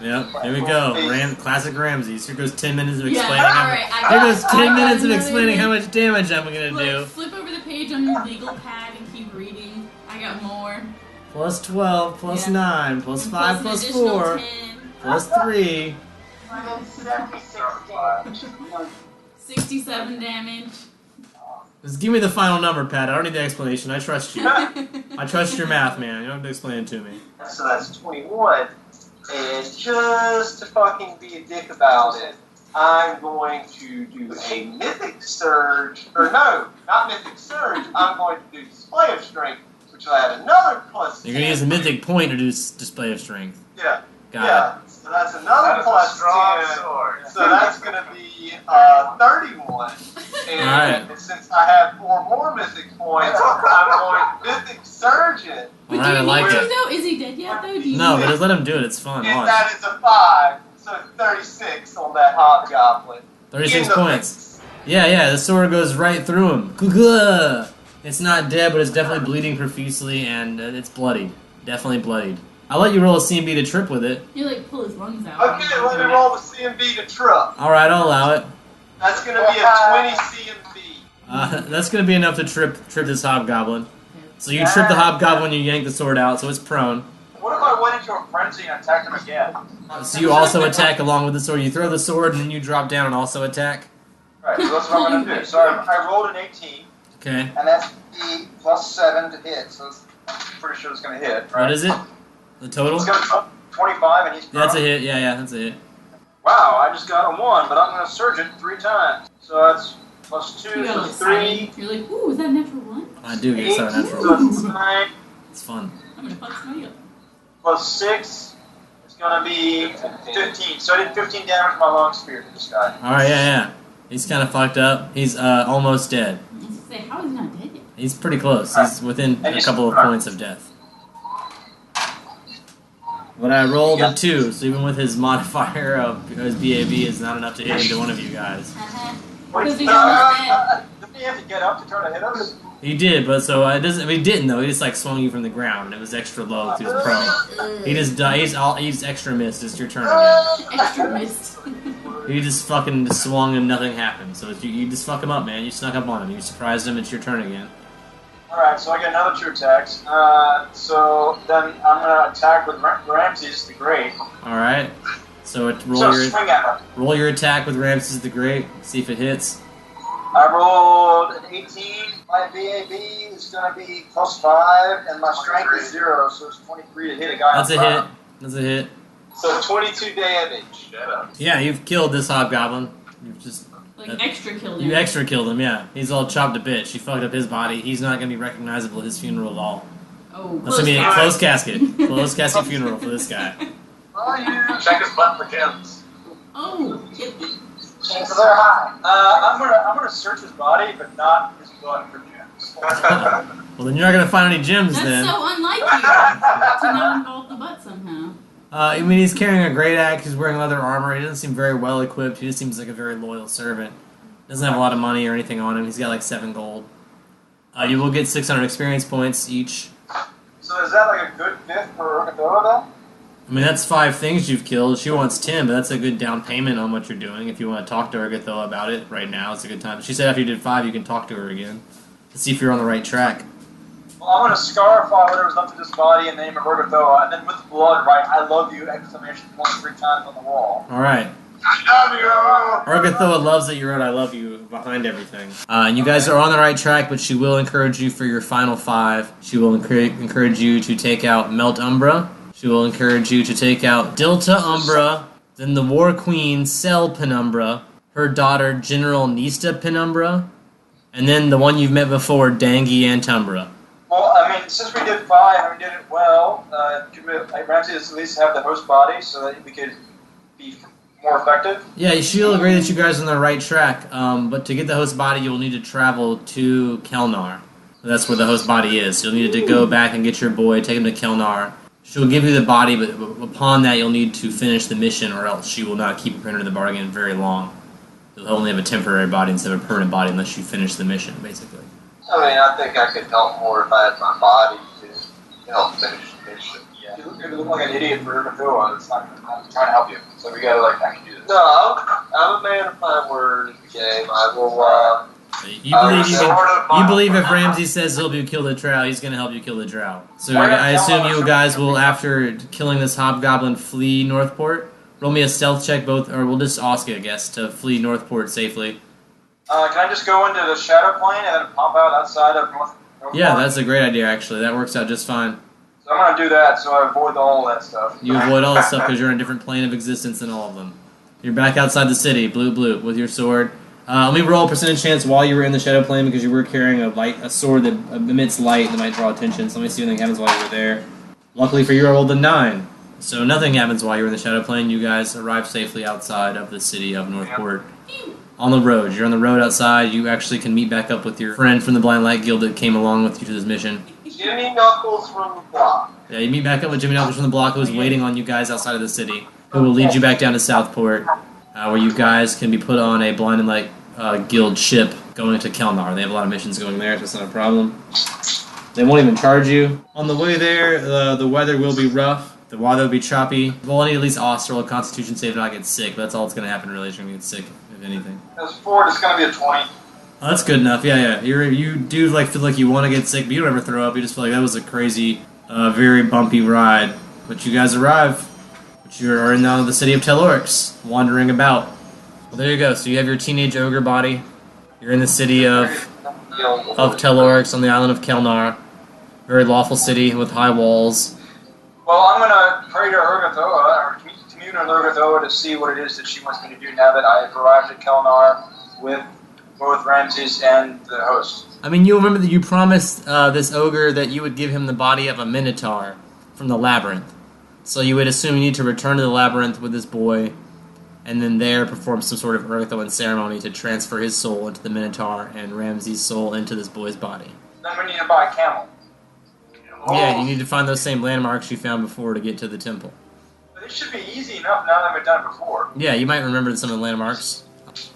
Yep, here we go. Classic Ramses. Here goes 10 minutes of Yeah, explaining. alright, Here goes 10 I got minutes of another explaining how thing. much damage I'm gonna do. look, flip over the page on your legal pad and keep reading. I got more. Plus 12, plus Yeah. 9, plus And 5, an plus additional 4, 10. plus 3. 67 damage. Just give me the final number, Pat. I don't need the explanation. I trust you. I trust your math, man. You don't have to explain it to me. so that's 21. And just to fucking be a dick about it, I'm going to do a Mythic Surge. Or no, not Mythic Surge. I'm going to do Display of Strength, which will add another plus. You're gonna use a mythic point to do display of strength. Yeah. Got it. So that's another plus strong 10. sword. So that's going to be 31. And Alright. since I have 4 more Mythic points, I'm going Mythic Surge it. But Alright, I do you like need to, it. though? Is he dead yet, though? Do you No, need but to- just let him do it. It's fun. And Watch. that is a 5. So 36 on that Hobgoblin. 36 In the points. Yeah, the sword goes right through him. Kuga! It's not dead, but it's definitely bleeding profusely, and it's bloodied. Definitely bloodied. I'll let you roll a CMB to trip with it. You like pull his lungs out. Okay, let me roll the CMB to trip. Alright, I'll allow it. That's going to be a 20 CMB. That's gonna be enough to trip this hobgoblin. So you trip the hobgoblin, you yank the sword out, so it's prone. What if I went into a frenzy and attacked him again? So you also attack along with the sword. You throw the sword, and then you drop down and also attack. Alright, so that's what I'm going to do. So I rolled an 18, Okay. and that's the plus 7 to hit, so I'm pretty sure it's going to hit, right? What is it? The total? It's got 25, and he's prone. That's a hit. Yeah, that's a hit. Wow, I just got a 1, but I'm going to surge it 3 times. So that's plus 2, You got so all 3. excited. You're like, ooh, is that a natural one? I do get 7 So natural. it's 9 It's fun. I'm gonna fuck somebody up. plus 6. It's going to be 15. So I did 15 damage with my long spear to this guy. Alright, yeah. He's kind of fucked up. He's almost dead. I was gonna say, how is he not dead yet? He's pretty close. He's within a couple of points of death. But I rolled a 2, so even with his modifier of his BAB is not enough to hit either one of you guys. Because he's almost dead. Didn't he have to get up to try to hit us? He did, but so it doesn't. I mean, he didn't though. He just like swung you from the ground, and it was extra low because he was prone. He just died. He's extra missed. It's your turn again. Extra missed. You just fucking swung and nothing happened. So you just fuck him up, man. You snuck up on him. You surprised him. It's your turn again. Alright, so I get another 2 attacks. So then I'm gonna attack with Ramses the Great. Alright. So Swing at him. roll your attack with Ramses the Great. See if it hits. I rolled an 18. My BAB is gonna be +5, and my strength is 0, so it's 23 to hit a guy. That's a hit. That's a hit. So 22 damage. Shut up. Yeah, you've killed this hobgoblin. You've just extra killed him. You extra killed him, yeah. He's all chopped to bits. You fucked up his body. He's not going to be recognizable at his funeral at all. Oh, That's going to be a closed casket. Closed casket funeral for this guy. Oh, yeah. Check his butt for gems. Oh, Chances are high. I'm gonna search his body, but not his butt for gems. Well, then you're not going to find any gems that's then. so unlike you to not involve the butt somehow. I mean, he's carrying a great axe. He's wearing leather armor. He doesn't seem very well equipped. He just seems like a very loyal servant. Doesn't have a lot of money or anything on him. He's got like 7 gold. You will get 600 experience points each. So is that like a good fifth for Urgathoa, though? I mean, that's 5 things you've killed. She wants 10, but that's a good down payment on what you're doing. If you want to talk to Urgathoa about it right now, it's a good time. She said after you did 5, you can talk to her again to see if you're on the right track. Well, I'm gonna scarify whatever's left of this body in the name of Urgathoa, and then with blood, write "I love you!" exclamation point 3 times on the wall. All right. I love you! Urgathoa loves that you wrote "I love you" behind everything. And you guys are on the right track, but she will encourage you for your final 5. She will encourage you to take out Melt Umbra. She will encourage you to take out Dilta Umbra, then the War Queen Sel Penumbra, her daughter General Nista Penumbra, and then the one you've met before, Dangi Antumbra. Well, I mean, since we did 5 and we did it well, Ramses at least have the host body so that we could be more effective. Yeah, she'll agree that you guys are on the right track, but to get the host body, you'll need to travel to Kelnar. That's where the host body is. You'll need to go back and get your boy, take him to Kelnar. She'll give you the body, but upon that, you'll need to finish the mission, or else she will not keep you under the bargain very long. You'll only have a temporary body instead of a permanent body unless you finish the mission, basically. I mean, I think I could help more if I had my body to help finish the mission. Yeah. You look like an idiot for Urgathoa. It's not. I'm trying to help you, so we gotta I can do this. No, I'm a man of my word in the game. I will. You believe if Ramsey says he'll help you kill the drow, he's going to help you kill the drow. So I assume you guys will, after killing this hobgoblin, flee Northport. Roll me a stealth check, or we'll just ask you, I guess, to flee Northport safely. Can I just go into the shadow plane and then pop out outside of Northport? Yeah, that's a great idea, actually. That works out just fine. So I'm going to do that so I avoid all that stuff. You avoid all that stuff because you're in a different plane of existence than all of them. You're back outside the city, blue, with your sword. Let me roll a percentage chance while you were in the shadow plane because you were carrying a sword that emits light that might draw attention. So let me see if anything happens while you were there. Luckily for you, I rolled a 9. So nothing happens while you're in the shadow plane. You guys arrive safely outside of the city of Northport. On the road. You're on the road outside. You actually can meet back up with your friend from the Blind Light Guild that came along with you to this mission. Jimmy Knuckles from the block. Yeah, you meet back up with Jimmy Knuckles from the block who's waiting on you guys outside of the city, who will lead you back down to Southport, where you guys can be put on a Blind and Light Guild ship going to Kelnar. They have a lot of missions going there, so it's not a problem. They won't even charge you. On the way there, the weather will be rough. The water will be choppy. We'll need at least Austral a Constitution save to not get sick, but that's all that's going to happen really. Is you're going to get sick, if anything. As Ford, it's going to be a 20. Oh, that's good enough. Yeah. You do feel like you want to get sick, but you don't ever throw up. You just feel like that was a crazy, very bumpy ride. But you guys arrive. But you are in now the city of Telorix, wandering about. Well, there you go. So you have your teenage ogre body. You're in the city of Telorix on the island of Kelnar. Very lawful city with high walls. Well, I'm going to pray to Urgathoa, or commune with Urgathoa to see what it is that she wants me to do now that I have arrived at Kelnar with both Ramses and the host. I mean, you remember that you promised this ogre that you would give him the body of a minotaur from the labyrinth. So you would assume you need to return to the labyrinth with this boy, and then there perform some sort of Urgathoan ceremony to transfer his soul into the minotaur and Ramses' soul into this boy's body. Then we need to buy a camel. Yeah, you need to find those same landmarks you found before to get to the temple. But it should be easy enough now that we've done it before. Yeah, you might remember some of the landmarks.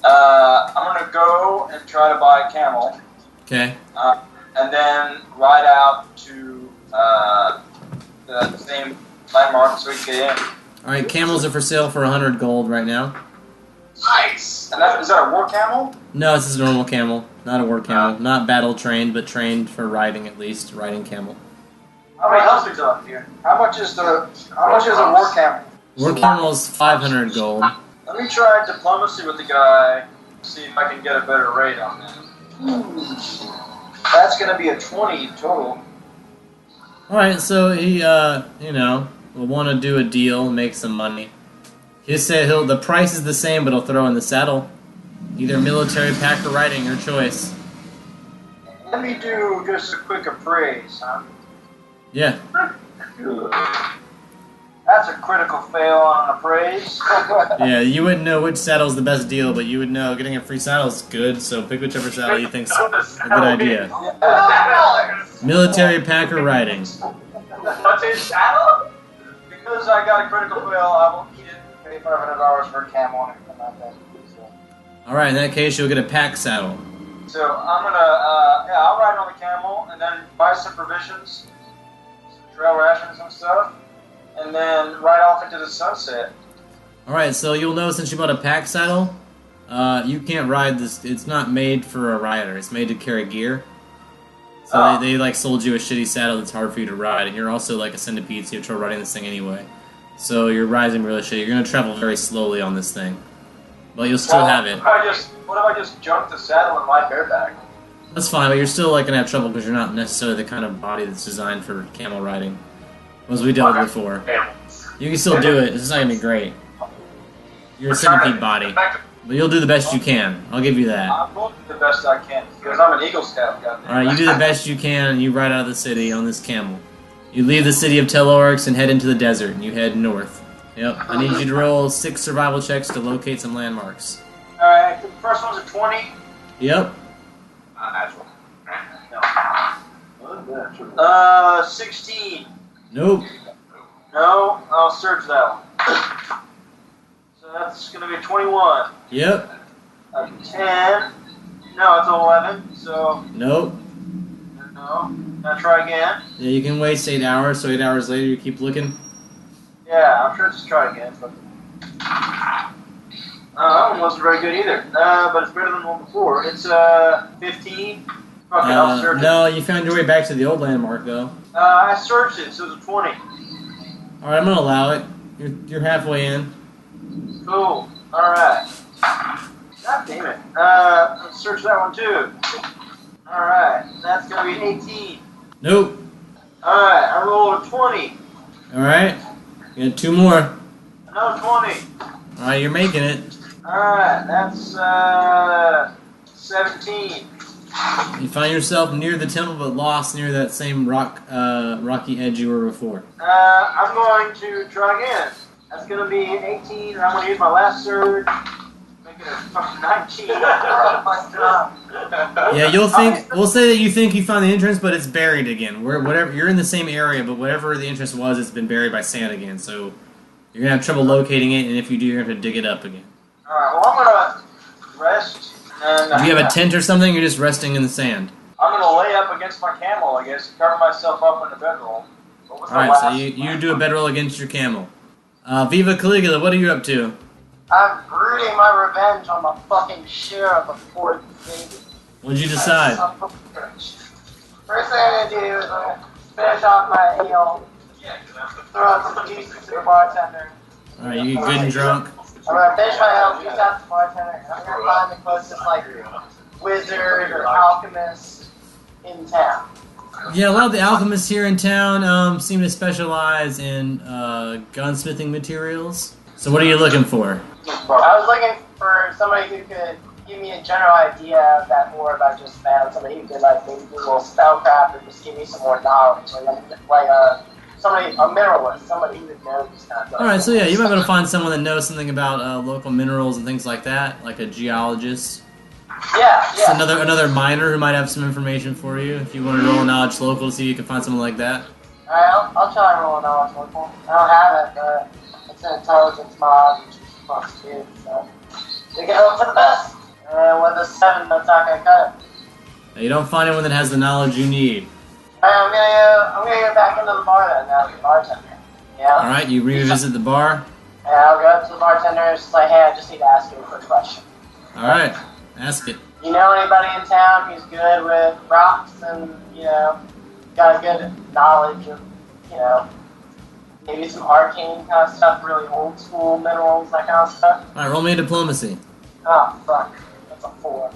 I'm going to go and try to buy a camel. Okay. And then ride out to the same landmark so we can get in. Alright, camels are for sale for 100 gold right now. Nice. And is that a war camel? No, this is a normal camel. Not a war camel. Not battle trained, but trained for riding at least. Riding camel. How many husbands are here? How much is a war camel? War camel is 500 gold. Let me try diplomacy with the guy. See if I can get a better rate on that. That's gonna be a 20 total. Alright, so he, will want to do a deal, make some money. He'll say the price is the same, but he'll throw in the saddle. Either military pack or riding, your choice. Let me do just a quick appraise, huh? Yeah. That's a critical fail on an appraise. Yeah, you wouldn't know which saddle's the best deal, but you would know getting a free saddle is good, so pick whichever saddle you think's a good idea. Military pack or riding. What's his saddle? Because I got a critical fail, I will need it to pay $500 for a camel and everything like that. Alright, in that case, you'll get a pack saddle. So I'm gonna, I'll ride on the camel and then buy some provisions, some trail rations and stuff, and then ride off into the sunset. Alright, so you'll know since you bought a pack saddle, you can't ride this. It's not made for a rider. It's made to carry gear. So they like sold you a shitty saddle that's hard for you to ride, and you're also like a centipede, so you have trouble riding this thing anyway. So your riding really shitty. You're gonna travel very slowly on this thing, but you'll still have it. What if I just junk the saddle and lie bareback? That's fine, but you're still like gonna have trouble because you're not necessarily the kind of body that's designed for camel riding, as we dealt with before. You can still do it. It's just not gonna be great. You're a centipede body, but you'll do the best you can. I'll give you that. I'm going to do the best I can because I'm an Eagle Scout. Alright, you do the best you can, and you ride out of the city on this camel. You leave the city of Telorix and head into the desert, and you head north. Yep, I need you to roll 6 survival checks to locate some landmarks. Alright, the first one's a 20. Yep. Natural. 16. Nope. No, I'll search that one. So that's going to be 21. Yep. A 10. No, it's 11. So, Nope. no. Now try again. Yeah, you can waste 8 hours, so 8 hours later you keep looking. Yeah, I'm sure it's just try again. But that one wasn't very good either. But it's better than the one before. It's 15. Okay, I'll search No, you found your way back to the old landmark, though. it. I searched it, so it's a 20. Alright, I'm gonna allow it. You're halfway in. Cool. Alright. God damn it. Let's search that one too. Alright. That's going to be 18. Nope. Alright. I rolled a 20. Alright. You got 2 more. Another 20. Alright, you're making it. Alright. That's 17. You find yourself near the temple, but lost near that same rocky edge you were before. I'm going to try again. That's going to be 18, and I'm going to use my last surge. Make it a fucking 19. Oh my god. Yeah, we'll say that you think you found the entrance, but it's buried again. Whatever, you're in the same area, but whatever the entrance was, it's been buried by sand again. So you're going to have trouble locating it, and if you do, you're going to have to dig it up again. Alright, well, I'm going to rest. And, Do you have a tent or something? You're just resting in the sand. I'm going to lay up against my camel, I guess, cover myself up in a bedroll. Alright, so you do a bedroll against your camel. Viva Caligula, what are you up to? I'm brooding my revenge on the fucking sheriff of Fort David. What'd you decide? First thing I'm gonna do is I'm gonna finish off my ale, throw out some juices to the bartender. Alright, you get good and drunk. I'm gonna finish my ale, juice out to the bartender, and I'm gonna find the closest wizard or alchemist in town. Yeah, a lot of the alchemists here in town seem to specialize in gunsmithing materials. So what are you looking for? I was looking for somebody who could give me a general idea of that more about just man, somebody who could maybe do a little spellcraft or just give me some more knowledge, somebody, a mineralist, somebody who would know this kind of stuff. Alright, so yeah, you might be able to find someone that knows something about local minerals and things like that, like a geologist. Yeah. Just another miner who might have some information for you if you want to roll a knowledge local to see if you can find someone like that. Alright, I'll try and roll a knowledge local. I don't have it, but it's an intelligence mod, which is +2, so we can hope for the best. And with a 7, that's not gonna cut it. Now, you don't find anyone that has the knowledge you need. Alright, I'm gonna go back into the bar then, now, the bartender. Yeah? Alright, you revisit the bar. Yeah, I'll go up to the bartender and just like, hey, I just need to ask you a quick question. Alright, ask it. You know anybody in town who's good with rocks and, got a good knowledge of, maybe some arcane kind of stuff, really old school minerals, that kind of stuff? Alright, roll me a diplomacy. Oh, fuck. That's a 4.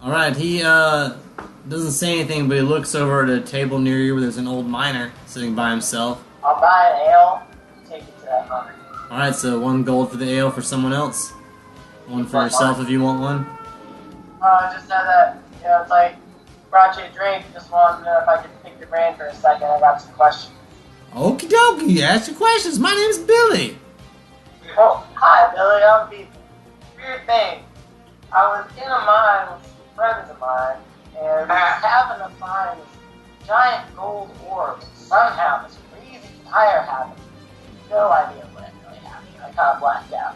Alright, he doesn't say anything, but he looks over at a table near you where there's an old miner sitting by himself. I'll buy an ale and take it to that miner. Alright, so 1 gold for the ale for someone else. 1 for yourself if you want one. I just said that, it's like, brought you a drink, just wanted to know if I could pick your brain for a second. I got some questions. Okie dokie, ask your questions. My name's Billy. Oh, hi, Billy. I'm Beef. Weird thing. I was in a mine with some friends of mine, and we were having to find this giant gold orb. Somehow, this crazy fire happened. No idea what really happened. I kind of blacked out.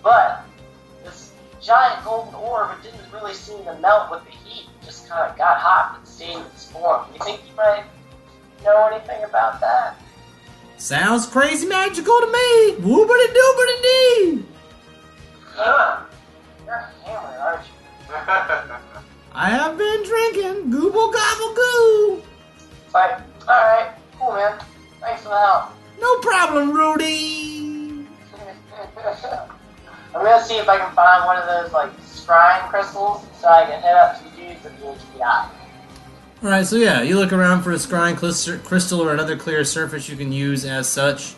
But this giant golden orb, it didn't really seem to melt with the heat. It just kind of got hot and stayed in its form. You think you might know anything about that? Sounds crazy magical to me. Woobity doobity dee. You're hammered, aren't you? I have been drinking. Gooble gobble goo. It's like, alright, cool, man. Thanks for the help. No problem, Rudy. I'm gonna see if I can find one of those, like, scrying crystals so I can hit up some dudes at the HBI. Alright, so yeah, you look around for a scrying crystal or another clear surface you can use as such.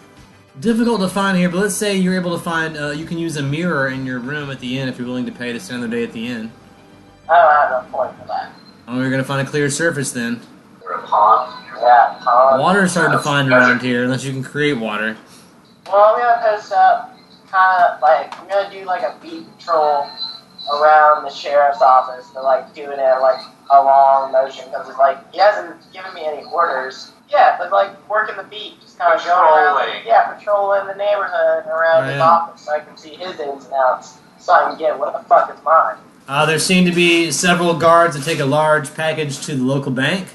Difficult to find here, but let's say you're able to find, you can use a mirror in your room at the inn if you're willing to pay to spend the day at the inn. I don't have enough point for that. Oh, you're gonna find a clear surface then. Or a pond. Yeah, Water's hard to find around here, unless you can create water. Well, I'm gonna post up, I'm gonna do, like, a beat patrol around the sheriff's office, but, like, doing it, like, a long motion, because, like, he hasn't given me any orders. Yeah, but, like, working the beat, just kind of going around, patrolling the neighborhood around his office so I can see his ins and outs, so I can get what the fuck is mine. There seem to be several guards that take a large package to the local bank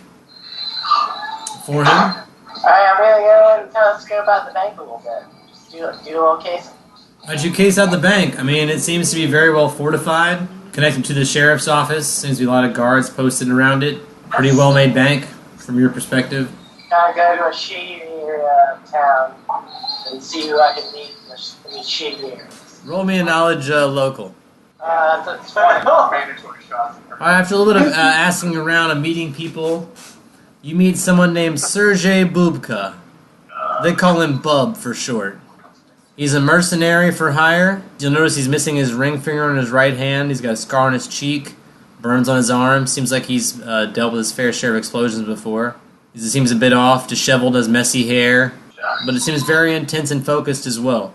for him. Alright, I'm gonna go and kind of scope out the bank a little bit. Just do a little casing. How'd you case out the bank? I mean, it seems to be very well fortified, connected to the sheriff's office. Seems to be a lot of guards posted around it. Pretty well-made bank, from your perspective. Kind of go to a shady area of town and see who I can meet in these shady areas. Roll me a knowledge local. That's fine. Mandatory shots. Alright, after a little bit of asking around and meeting people, you meet someone named Sergei Bubka. They call him Bub for short. He's a mercenary for hire. You'll notice he's missing his ring finger on his right hand. He's got a scar on his cheek, burns on his arm. Seems like he's dealt with his fair share of explosions before. He seems a bit off, disheveled, has messy hair, but it seems very intense and focused as well.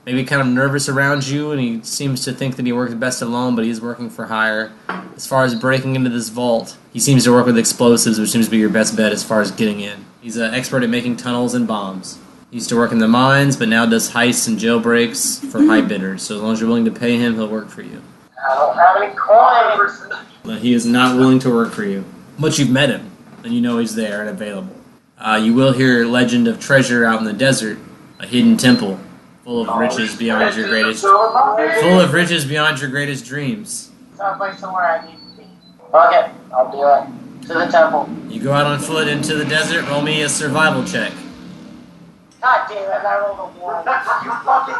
Maybe kind of nervous around you, and he seems to think that he works best alone, but he's working for hire. As far as breaking into this vault, he seems to work with explosives, which seems to be your best bet as far as getting in. He's an expert at making tunnels and bombs. He used to work in the mines, but now does heists and jailbreaks for high bidders. So as long as you're willing to pay him, he'll work for you. I don't have any coins. But he is not willing to work for you. But you've met him, and you know he's there and available. You will hear legend of treasure out in the desert, a hidden temple full of riches beyond your greatest dreams. Sounds like somewhere I need to be. Okay, I'll do it. To the temple. You go out on foot into the desert. Roll me a survival check. God damn it, I rolled a 1. You fucking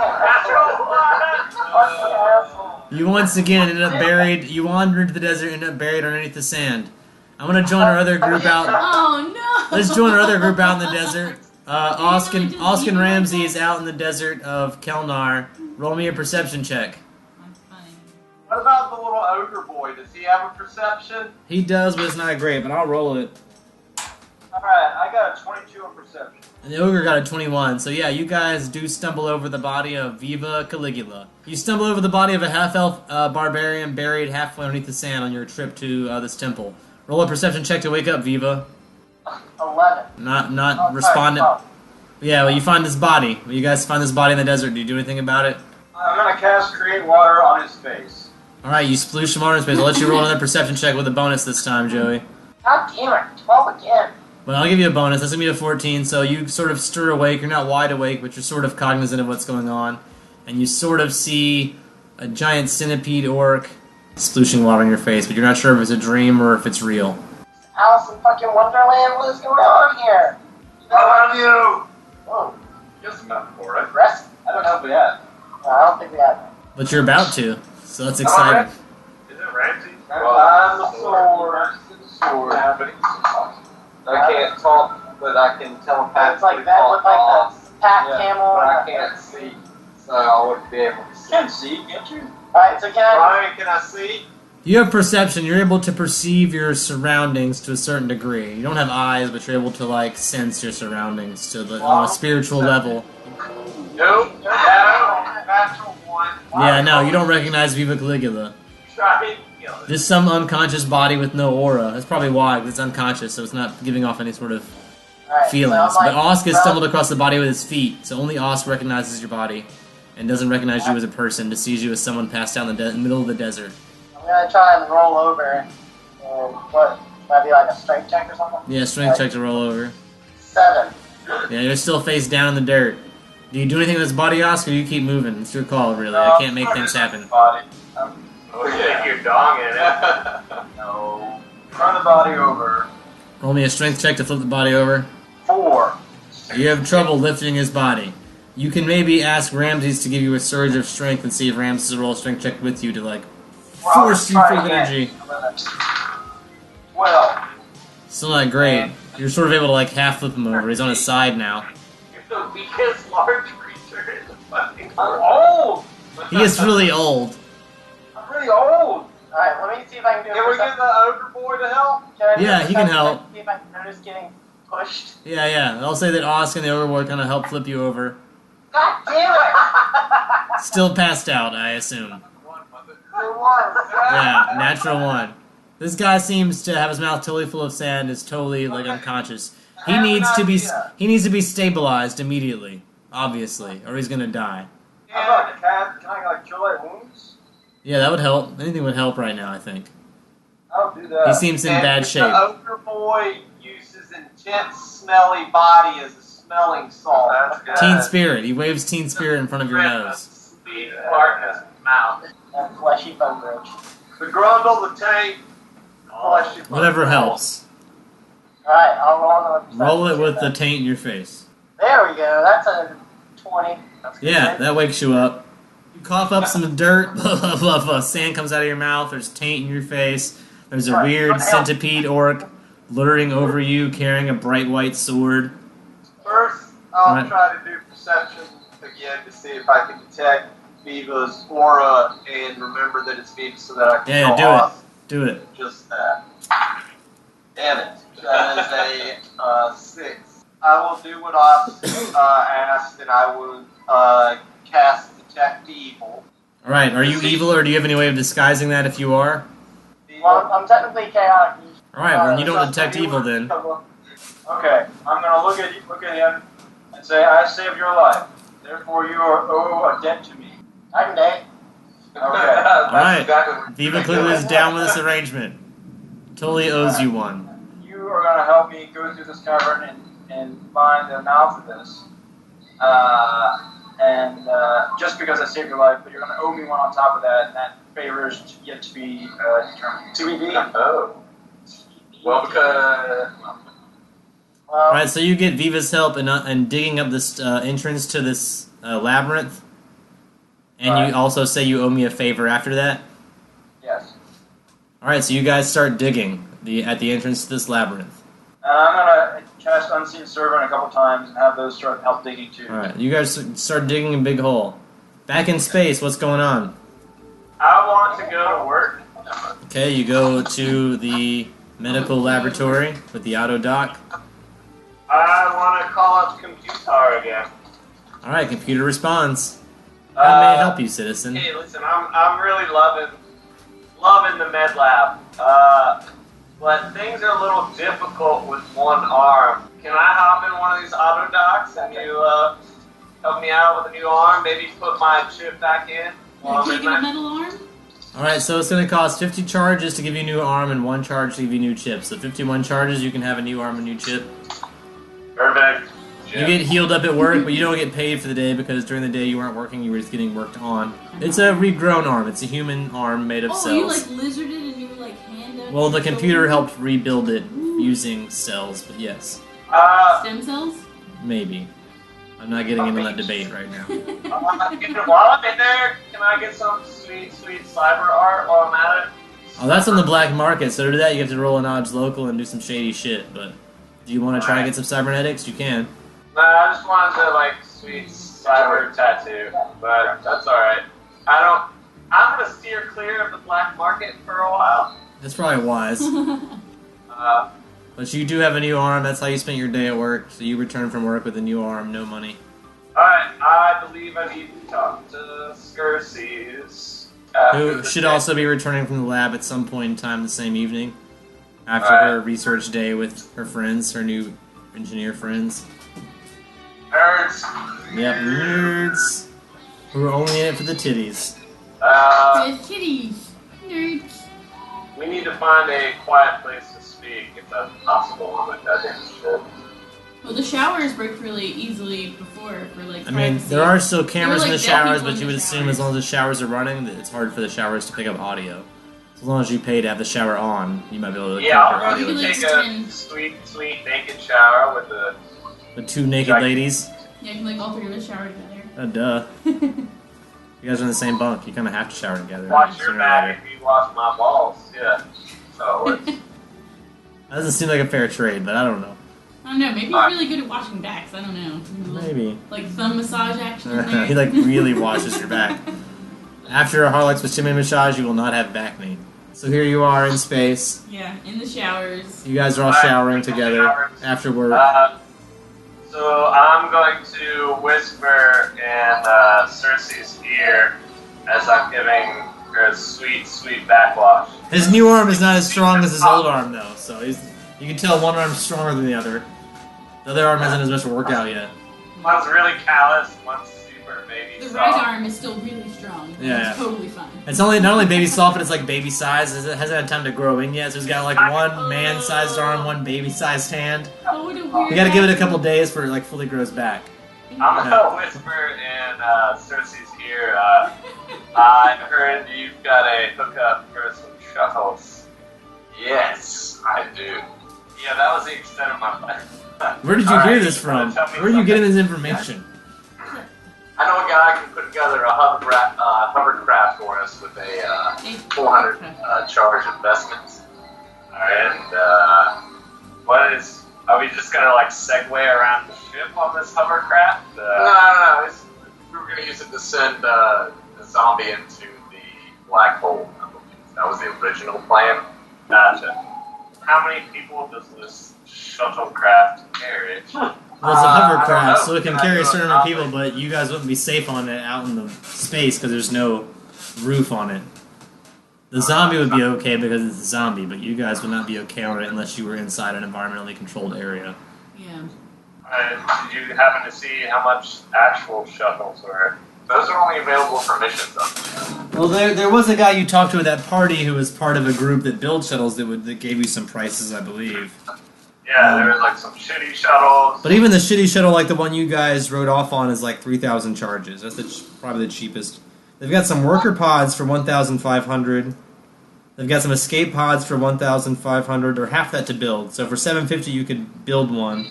asshole. You once again end up buried. You wander into the desert, end up buried underneath the sand. I'm gonna join our other group out. Oh no! Let's join our other group out in the desert. Oskin Ramsey is out in the desert of Kelnar. Roll me a perception check. That's funny. What about the little ogre boy? Does he have a perception? He does, but it's not great. But I'll roll it. Alright, I got a 22 in perception. And the ogre got a 21. So yeah, you guys do stumble over the body of Viva Caligula. You stumble over the body of a half-elf barbarian buried halfway underneath the sand on your trip to this temple. Roll a perception check to wake up, Viva. 11. Not responding. Yeah, well, you find this body. You guys find this body in the desert. Do you do anything about it? I'm gonna cast Create Water on his face. Alright, you sploosh some water in space. I'll let you roll another perception check with a bonus this time, Joey. God damn it, 12 again. Well, I'll give you a bonus. That's going to be a 14, so you sort of stir awake. You're not wide awake, but you're sort of cognizant of what's going on. and you sort of see a giant centipede orc splooshing water in your face, but you're not sure if it's a dream or if it's real. Alice in fucking Wonderland, what is going on here? How are you? Oh, You have some metaphor, right? rest? I don't know if we have. No, I don't think we have. But you're about to, so that's exciting. Is it Ramsey? I'm a sword. I can't talk, but I can telepathically It's like that with like the pack camel. But I can't see, so I wouldn't be able to see. You can see, can't you? Alright, so can I... Brian, can I see? You have perception. You're able to perceive your surroundings to a certain degree. You don't have eyes, but you're able to like sense your surroundings to the on a spiritual level. Nope. No. Natural one. Yeah, no, you don't recognize Viva Caligula. Try and kill it. Just some unconscious body with no aura. That's probably why, because it's unconscious, so it's not giving off any sort of Alright, feelings. so I'm But Osk has well, stumbled across the body with his feet, so only Osk recognizes your body and doesn't recognize you as a person. Just sees you as someone passed down the middle of the desert. I'm gonna try and roll over. And what? Might be like a strength check or something? Yeah, strength check to roll over. 7. Yeah, you're still face down in the dirt. Do you do anything with his body, Osk, or do you keep moving? It's your call, really. I can't make things happen. Body. Oh, stick your dong in it. No. Turn the body over. Roll me a strength check to flip the body over. 4. You have trouble lifting his body. You can maybe ask Ramses to give you a surge of strength and see if Ramses will roll a strength check with you to, like, force you full of energy. 12. Still not great. You're sort of able to, like, half flip him over. He's on his side now. You're the weakest large creature in the fucking I'm world. old. He is really old. I'm really old. Alright, let me see if I can do Can we get the ogre boy to help? Yeah, he can help. See if I can notice getting pushed. Yeah. I'll say that Osk and the Overboard kind of help flip you over. God damn it! Still passed out, I assume. It was. Yeah, natural one. This guy seems to have his mouth totally full of sand, is totally, like, unconscious. He needs to be stabilized immediately, obviously, or he's gonna die. How about cat? Can I like kill that wounds? Yeah, that would help. Anything would help right now, I think. I'll do that. He seems in bad shape. The ogre boy uses intense smelly body as a smelling salt. Teen Spirit. He waves Teen Spirit in front of your nose. Speed fart in his mouth. That fleshy bone bridge. The grundle, the tank, fleshy bone Whatever bridge. helps. Alright, I'll roll another. Roll it with the taint in your face. There we go, that's a 20. That's good. Yeah, that wakes you up. You cough up some dirt, blah, blah, blah, blah. Sand comes out of your mouth, there's taint in your face, there's a weird centipede orc luring over you, carrying a bright white sword. First, I'll Right. try to do perception again to see if I can detect Viva's aura and remember that it's Viva so that I can Yeah, go do it. off. Do it. Just that. Damn it. That is a 6. I will do what I asked, and I will cast Detect Evil. Alright, are you evil, or do you have any way of disguising that if you are? Well, I'm technically chaotic. Alright, well, you don't detect evil then. Okay, I'm gonna look at him and say, "I saved your life. Therefore, you are owe a debt to me." I can date. Okay. Alright, Viva Caligula is down with this arrangement. Totally owes you one. You are gonna help me go through this cavern and find the mouth of this. Just because I saved your life, but you're gonna owe me one on top of that, and that favor is yet to be determined. TBD. Oh. Well, because... Alright, so you get Viva's help in digging up this entrance to this labyrinth. And you also say you owe me a favor after that? Yes. Alright, so you guys start digging at the entrance to this labyrinth. And I'm gonna cast Unseen Servant a couple times and have those start help digging too. Alright, you guys start digging a big hole. Back in space, what's going on? I want to go to work. Okay, you go to the medical laboratory with the auto dock. I want to call up Compactor again. Alright, computer responds. How may I help you, citizen? Hey, listen, I'm really loving the med lab. But things are a little difficult with one arm. Can I hop in one of these auto docks and you help me out with a new arm? Maybe put my chip back in? while I'm in Taking a my- metal arm? Alright, so it's going to cost 50 charges to give you a new arm and 1 charge to give you a new chip. So 51 charges, you can have a new arm and new chip. Perfect. You get healed up at work, but you don't get paid for the day because during the day you weren't working, you were just getting worked on. It's a regrown arm. It's a human arm made of cells. You like lizarded and you were like hand up. Well, the computer helped rebuild it using cells, but yes. Stem cells? Maybe. I'm not getting into that debate right now. While I'm in there, can I get some sweet cyber art while I'm at it? Oh, that's on the black market, so to do that you have to roll an odds local and do some shady shit, but do you want to try to get some cybernetics? You can. Nah, I just wanted to, like, sweet cyber tattoo, but that's alright. I'm gonna steer clear of the black market for a while. That's probably wise. But you do have a new arm, that's how you spent your day at work, so you return from work with a new arm, no money. Alright, I believe I need to talk to Skirces. Who should also be returning from the lab at some point in time the same evening, after her research day with her friends, her new engineer friends. Nerds! Yep, nerds! Who are only in it for the titties. Kitties. Nerds. We need to find a quiet place to speak, if that's possible, with that shit. Well, the showers worked really easily before for like. I mean, privacy. there are still cameras in the showers, but people in you would the assume as long as the showers are running, that it's hard for the showers to pick up audio. So as long as you pay to have the shower on, you might be able to keep your I'll audio. go take a sweet naked shower with the two naked ladies. Yeah, you can like all three of us shower together. Duh. You guys are in the same bunk. You kind of have to shower together. Watch your back if you wash my balls. Yeah. So it works. That doesn't seem like a fair trade, but I don't know. I don't know. Maybe he's really good at washing backs. I don't know. Maybe. Like thumb massage action in there. He like really washes your back. After a Harlex with shimmy massage, you will not have back knee. So here you are in space. Yeah, in the showers. You guys are all showering together after work. So I'm going to whisper in Cersei's ear as I'm giving her a sweet backwash. His new arm is not as strong as his old arm, though. So you can tell one arm's stronger than the other. The other arm hasn't as much workout yet. One's really callous, one's super baby The soft. right arm is still really strong. Yeah. It's totally fine. It's not only baby soft, but it's like baby size. It hasn't had time to grow in yet, so he's got like one man-sized arm, one baby-sized hand. Oh, what a weird. You gotta give it a couple days for it like fully grows back. I'm gonna whisper in Cersei's ear, I heard you've got a hookup for some shuttles. Yes, I do. Yeah, that was the extent of my plan. Where did you hear this from? Where are you getting this information? I know a guy can put together a hovercraft for us with a 400 charge investment. And are we just gonna like segue around the ship on this hovercraft? No. We were gonna use it to send the zombie into the black hole. I believe that was the original plan. Gotcha. How many people does this shuttlecraft carry? Well, it's a hovercraft, so it can carry a certain amount of people, but you guys wouldn't be safe on it out in the space because there's no roof on it. The zombie would be okay because it's a zombie, but you guys would not be okay on it unless you were inside an environmentally controlled area. Yeah. Did you happen to see how much actual shuttles were? Those are only available for missions up there. Well, there was a guy you talked to at that party who was part of a group that builds shuttles that gave you some prices, I believe. Yeah, there was like some shitty shuttles. But even the shitty shuttle, like the one you guys rode off on, is like 3,000 charges. That's probably the cheapest. They've got some worker pods for 1,500. They've got some escape pods for 1,500, or half that to build. So for 750, you could build one.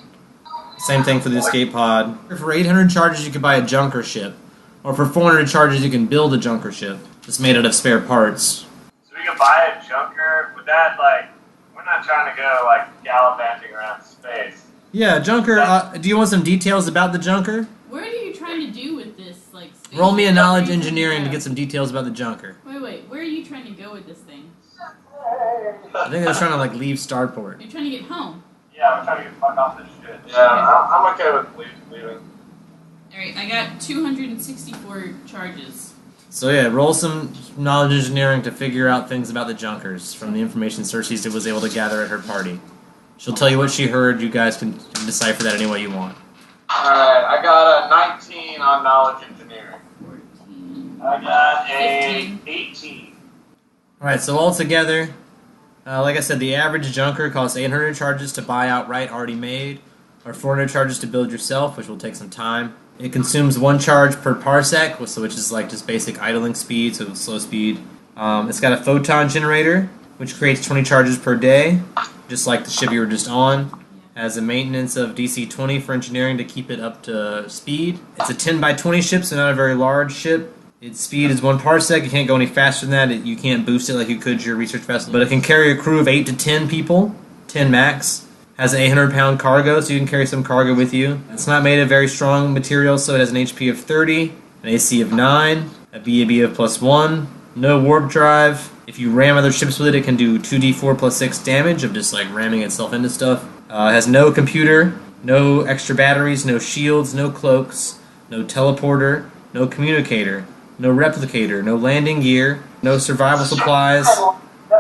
Same thing for the escape pod. For 800 charges, you could buy a junker ship. Or for 400 charges, you can build a junker ship. Just made out of spare parts. So we could buy a junker. Would that, like, we're not trying to go, like, gallivanting around space. Yeah, junker. Do you want some details about the junker? What are you trying to do with this, like? Space? Roll me a knowledge engineering to get some details about the junker. Wait. Where are you trying to go with this thing? I think they're trying to like leave Starport. You're trying to get home. Yeah, I'm trying to get the fuck off this shit. Yeah, I'm okay with leaving. Alright, I got 264 charges. So yeah, roll some knowledge engineering to figure out things about the junkers from the information Cersei was able to gather at her party. She'll tell you what she heard. You guys can decipher that any way you want. Alright, I got a 19 on knowledge engineering. 14. I got a 15. 18. Alright, so altogether, like I said, the average junker costs 800 charges to buy outright already made, or 400 charges to build yourself, which will take some time. It consumes 1 charge per parsec, which is like just basic idling speed, so slow speed. It's got a photon generator, which creates 20 charges per day, just like the ship you were just on. Has a maintenance of DC 20 for engineering to keep it up to speed. It's a 10 by 20 ship, so not a very large ship. Its speed is 1 parsec. You can't go any faster than that. You can't boost it like you could your research vessel. But it can carry a crew of 8 to 10 people, 10 max. Has an 800-pound cargo, so you can carry some cargo with you. It's not made of very strong material, so it has an HP of 30, an AC of 9, a BAB of +1, no warp drive. If you ram other ships with it, it can do 2d4 plus 6 damage of just like ramming itself into stuff. It has no computer, no extra batteries, no shields, no cloaks, no teleporter, no communicator, no replicator, no landing gear, no survival supplies,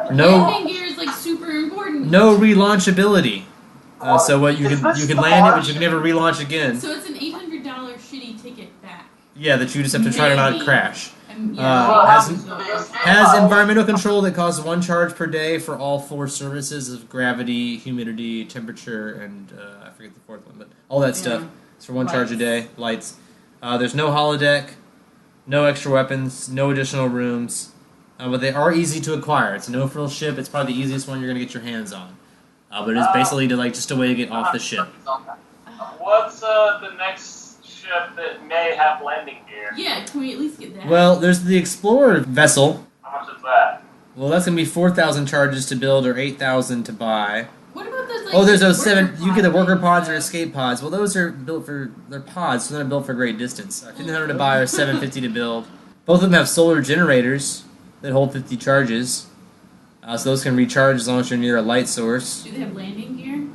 Landing gear is like super important. no relaunch ability. So what you could land it, but you can never relaunch again. So it's an $800 shitty ticket back. Yeah, that you just have to try to not crash. Yeah, Has environmental control that costs 1 charge per day for all 4 services of gravity, humidity, temperature, and I forget the 4th one, but all that stuff. It's for 1 charge a day. Lights. There's no holodeck, no extra weapons, no additional rooms, but they are easy to acquire. It's a no-frill ship. It's probably the easiest one you're going to get your hands on. But it's basically just a way to get off the ship. What's the next ship that may have landing gear? Yeah, can we at least get that? Well, there's the Explorer vessel. How much is that? Well, that's going to be 4,000 charges to build or 8,000 to buy. What about those, like... Oh, there's those 7... You get the worker pods or escape pods. Well, those are built for... They're pods, so they're not built for great distance. 1,500 to buy or 750 to build. Both of them have solar generators that hold 50 charges. So those can recharge as long as you're near a light source. Do they have landing gear?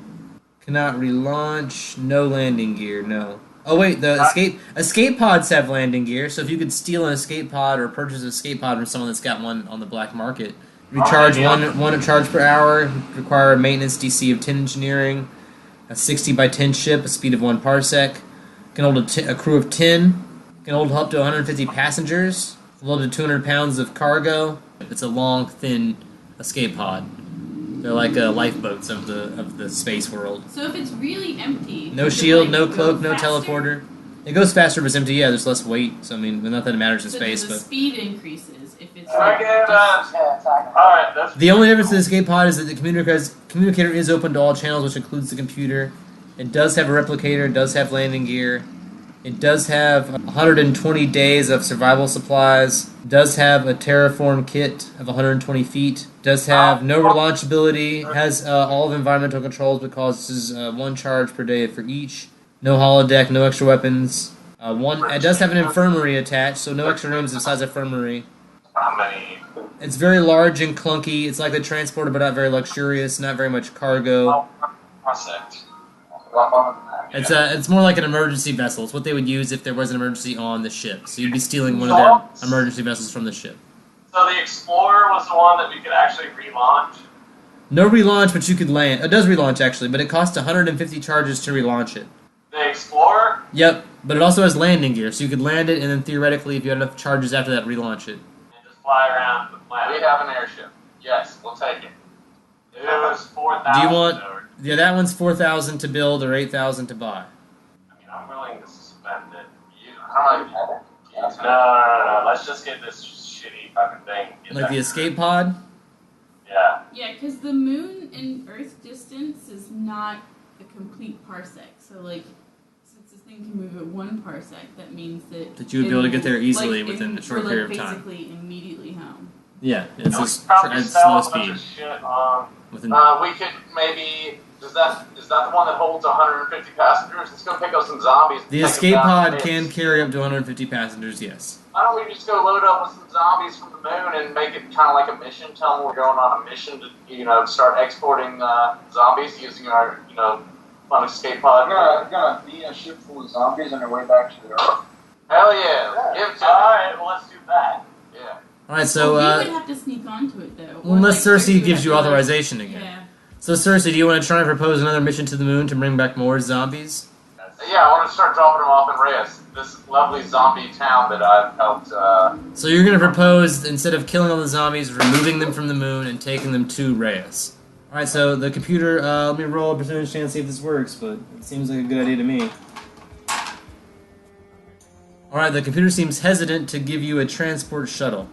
Cannot relaunch. No landing gear, no. Oh, wait, the escape pods have landing gear, so if you could steal an escape pod or purchase an escape pod from someone that's got one on the black market, recharge one charge per hour, require a maintenance DC of 10 engineering, a 60 by 10 ship, a speed of 1 parsec, can hold a crew of 10, can hold up to 150 passengers, load to 200 pounds of cargo. It's a long, thin escape pod. They're like lifeboats of the space world. So if it's really empty... No shield, no cloak, no teleporter. It goes faster if it's empty, yeah, there's less weight, so I mean, not that it matters in space, the but... speed increases if it's... Alright, that's... The only difference to the escape pod is that the communicator is open to all channels, which includes the computer. It does have a replicator, it does have landing gear. It does have 120 days of survival supplies. Does have a terraform kit of 120 feet. Does have no relaunch ability. Has all of environmental controls, but causes 1 charge per day for each. No holodeck, no extra weapons. It does have an infirmary attached, so no extra rooms besides infirmary. How many? It's very large and clunky. It's like the transporter, but not very luxurious. Not very much cargo. It's more like an emergency vessel. It's what they would use if there was an emergency on the ship. So you'd be stealing one of their emergency vessels from the ship. So the Explorer was the one that we could actually relaunch? No relaunch, but you could land. It does relaunch, actually, but it costs 150 charges to relaunch it. The Explorer? Yep, but it also has landing gear, so you could land it, and then theoretically, if you had enough charges after that, relaunch it. And just fly around the planet. We have an airship. Yes, we'll take it. It was 4,000. Do you want... Yeah, that one's 4,000 to build or 8,000 to buy. I mean, I'm willing to suspend it. No. Let's just get this shitty fucking thing. Like the escape pod? Yeah. Yeah, because the moon and Earth distance is not a complete parsec. So, like, since this thing can move at 1 parsec, that means that... you would be able to get there easily like, within a short period of time. Basically immediately home. Yeah, it's just Probably slow sell a bunch speed. of shit on... We could maybe... Is that the one that holds 150 passengers? It's going to pick up some zombies. The escape pod can carry up to 150 passengers, yes. Why don't we just go load up with some zombies from the moon and make it kind of like a mission? Tell them we're going on a mission to, start exporting zombies using our, fun escape pod. We're gonna be a ship full of zombies on our way back to the Earth. Hell yeah. Give it to me. Alright, well, let's do that. Yeah. Alright, so, we would have to sneak onto it, though. Well, unless Cersei gives you authorization again. Yeah. So, Cersei, do you want to try and propose another mission to the moon to bring back more zombies? Yeah, I want to start dropping them off in Reyes, this lovely zombie town that I've helped. So you're going to propose, instead of killing all the zombies, removing them from the moon and taking them to Reyes. Alright, so the computer, let me roll a percentage chance to see if this works, but it seems like a good idea to me. Alright, the computer seems hesitant to give you a transport shuttle.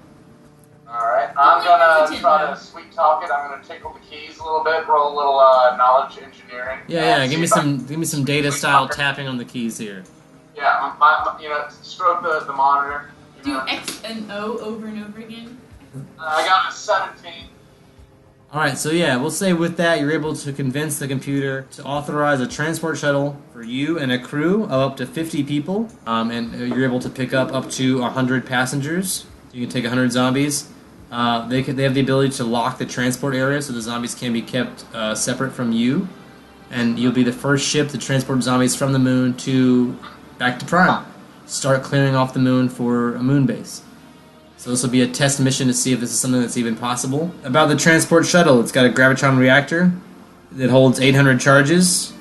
Alright, I'm gonna try to sweet talk it. I'm gonna tickle the keys a little bit, roll a little knowledge engineering. Yeah, give me some data style tapping on the keys here. Yeah, stroke the monitor. Do X and O over and over again. I got a 17. Alright, so yeah, we'll say with that you're able to convince the computer to authorize a transport shuttle for you and a crew of up to 50 people, and you're able to pick up to 100 passengers. You can take 100 zombies. They have the ability to lock the transport area so the zombies can be kept separate from you, and you'll be the first ship to transport zombies from the moon back to Prime. Start clearing off the moon for a moon base. So this will be a test mission to see if this is something that's even possible. About the transport shuttle, it's got a gravitron reactor that holds 800 charges.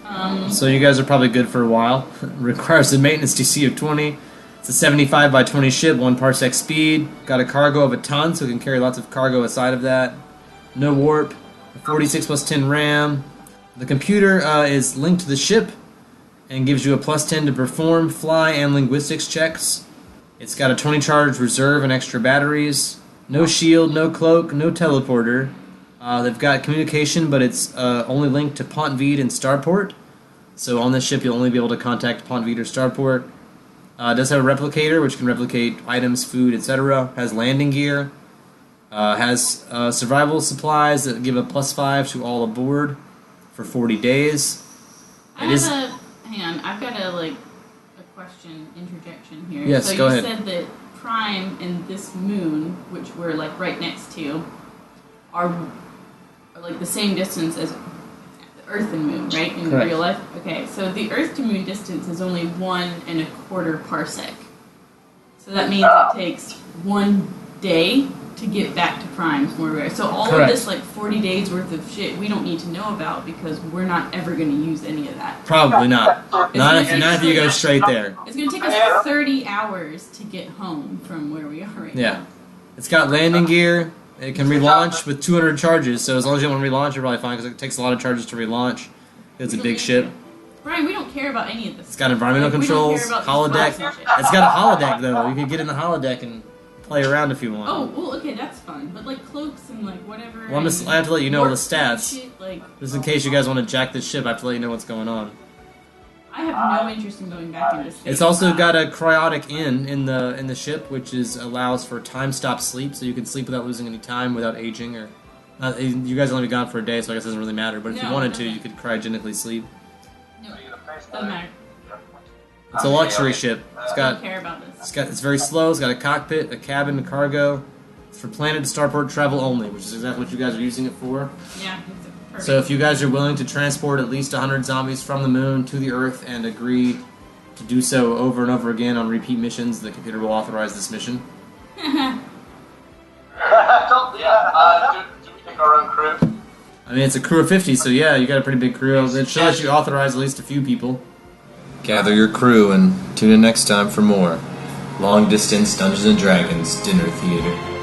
So you guys are probably good for a while. Requires a maintenance DC of 20. It's a 75 by 20 ship, 1 parsec speed. Got a cargo of a ton, so it can carry lots of cargo aside of that. No warp. 46 plus 10 RAM. The computer is linked to the ship and gives you a plus 10 to perform, fly, and linguistics checks. It's got a 20 charge reserve and extra batteries. No shield, no cloak, no teleporter. They've got communication, but it's only linked to Pont Vide and Starport. So on this ship, you'll only be able to contact Pont Vide or Starport. It does have a replicator, which can replicate items, food, etc. Has landing gear. Has survival supplies that give a +5 to all aboard for 40 days. Hang on, I've got a question, interjection here. Yes, go ahead. So you said that Prime and this moon, which we're right next to, are like the same distance as Earth and Moon, right? In Correct. real life? Okay, so the Earth to Moon distance is only 1.25 parsec. So that means it takes 1 day to get back to Prime from where we are. So all Correct. of this 40 days worth of shit we don't need to know about because we're not ever going to use any of that. Probably not. Not if you go straight there. It's going to take us 30 hours to get home from where we are right now. Yeah. It's got landing gear. It can relaunch with 200 charges, so as long as you don't want to relaunch, you're probably fine, because it takes a lot of charges to relaunch. It's a big ship. Brian, we don't care about any of this. It's got environmental controls, holodeck. It's got a holodeck, though. You can get in the holodeck and play around if you want. Oh, well, okay, that's fun. But cloaks and whatever. Well, I have to let you know the stats. Shit, just in case you guys want to jack this ship, I have to let you know what's going on. I have no interest in going back into space. It's also got a cryotic in the ship, which allows for time stop sleep, so you can sleep without losing any time, without aging. Or you guys will only be gone for a day, so I guess it doesn't really matter. But if you wanted to, you could cryogenically sleep. No, doesn't matter. It's a luxury ship. I don't care about this. It's very slow. It's got a cockpit, a cabin, a cargo. It's for planet to starport travel only, which is exactly what you guys are using it for. Yeah, it's perfect. So if you guys are willing to transport at least 100 zombies from the moon to the Earth and agree to do so over and over again on repeat missions, the computer will authorize this mission. Do we take our own crew? I mean, it's a crew of 50, so yeah, you got a pretty big crew. It should let you authorize at least a few people. Gather your crew and tune in next time for more Long Distance Dungeons & Dragons Dinner Theater.